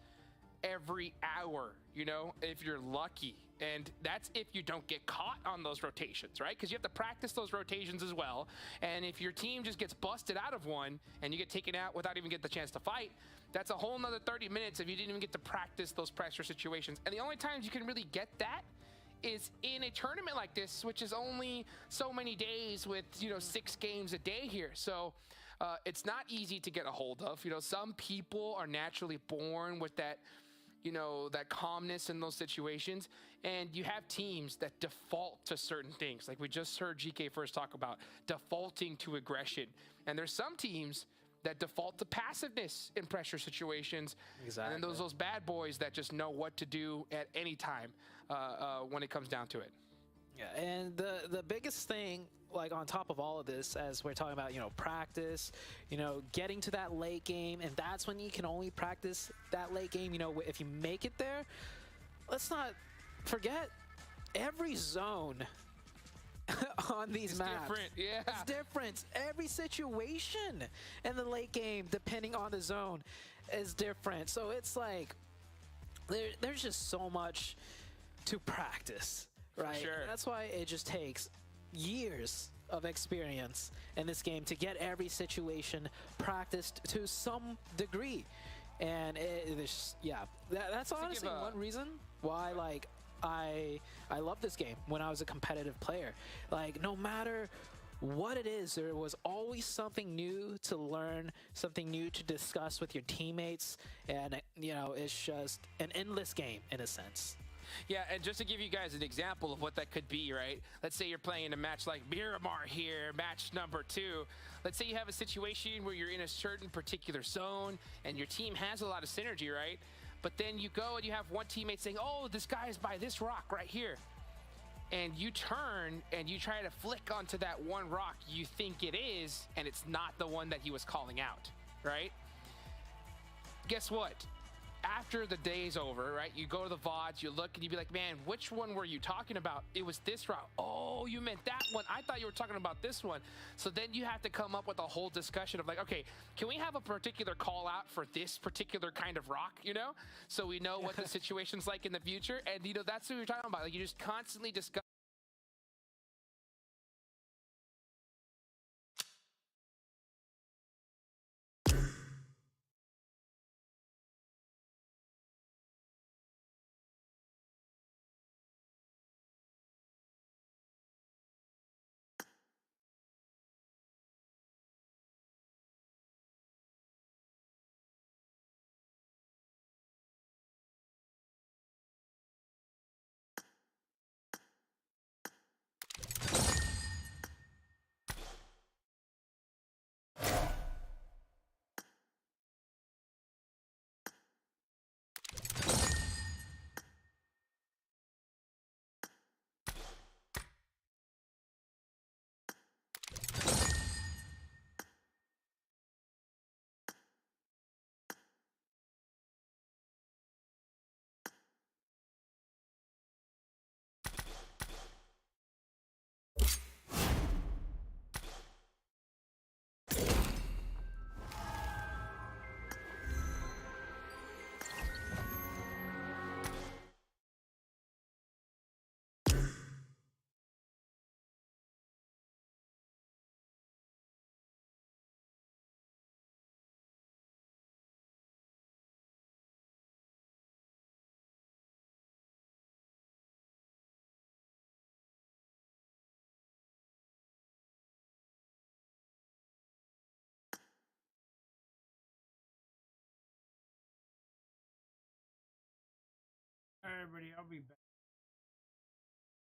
L: every hour, you know, if you're lucky. And that's if you don't get caught on those rotations, right? Because you have to practice those rotations as well. And if your team just gets busted out of one and you get taken out without even getting the chance to fight, that's a whole nother 30 minutes if you didn't even get to practice those pressure situations. And the only times you can really get that is in a tournament like this, which is only so many days with, you know, 6 games a day here. So it's not easy to get a hold of. You know, some people are naturally born with that, you know, that calmness in those situations. And you have teams that default to certain things. Like we just heard GK first talk about defaulting to aggression. And there's some teams that default to passiveness in pressure situations. Exactly. And then those bad boys that just know what to do at any time when it comes down to it.
M: Yeah, and the biggest thing, like on top of all of this, as we're talking about, you know, practice, you know, getting to that late game, and that's when you can only practice that late game. You know, if you make it there, let's not forget every zone on these maps.
L: Different, yeah.
M: It's different. Every situation in the late game, depending on the zone, is different. So it's like there's just so much to practice, right?
L: For sure.
M: That's why it just takes years of experience in this game to get every situation practiced to some degree. And that's honestly one reason why like I love this game when I was a competitive player. Like no matter what it is, there was always something new to learn, something new to discuss with your teammates, and you know, it's just an endless game in a sense.
L: Yeah, and just to give you guys an example of what that could be, right? Let's say you're playing a match like Miramar here, match number 2. Let's say you have a situation where you're in a certain particular zone and your team has a lot of synergy, right? But then you go and you have one teammate saying, oh, this guy's by this rock right here. And you turn and you try to flick onto that one rock you think it is, and it's not the one that he was calling out, right? Guess what? After the day's over, right, you go to the VODs, you look, and you be like, man, which one were you talking about? It was this rock. Oh, you meant that one. I thought you were talking about this one. So then you have to come up with a whole discussion of like, okay, can we have a particular call out for this particular kind of rock, you know? So we know what the situation's like in the future. And, you know, that's what you're talking about. Like, you just constantly discuss.
E: Everybody, I'll be back.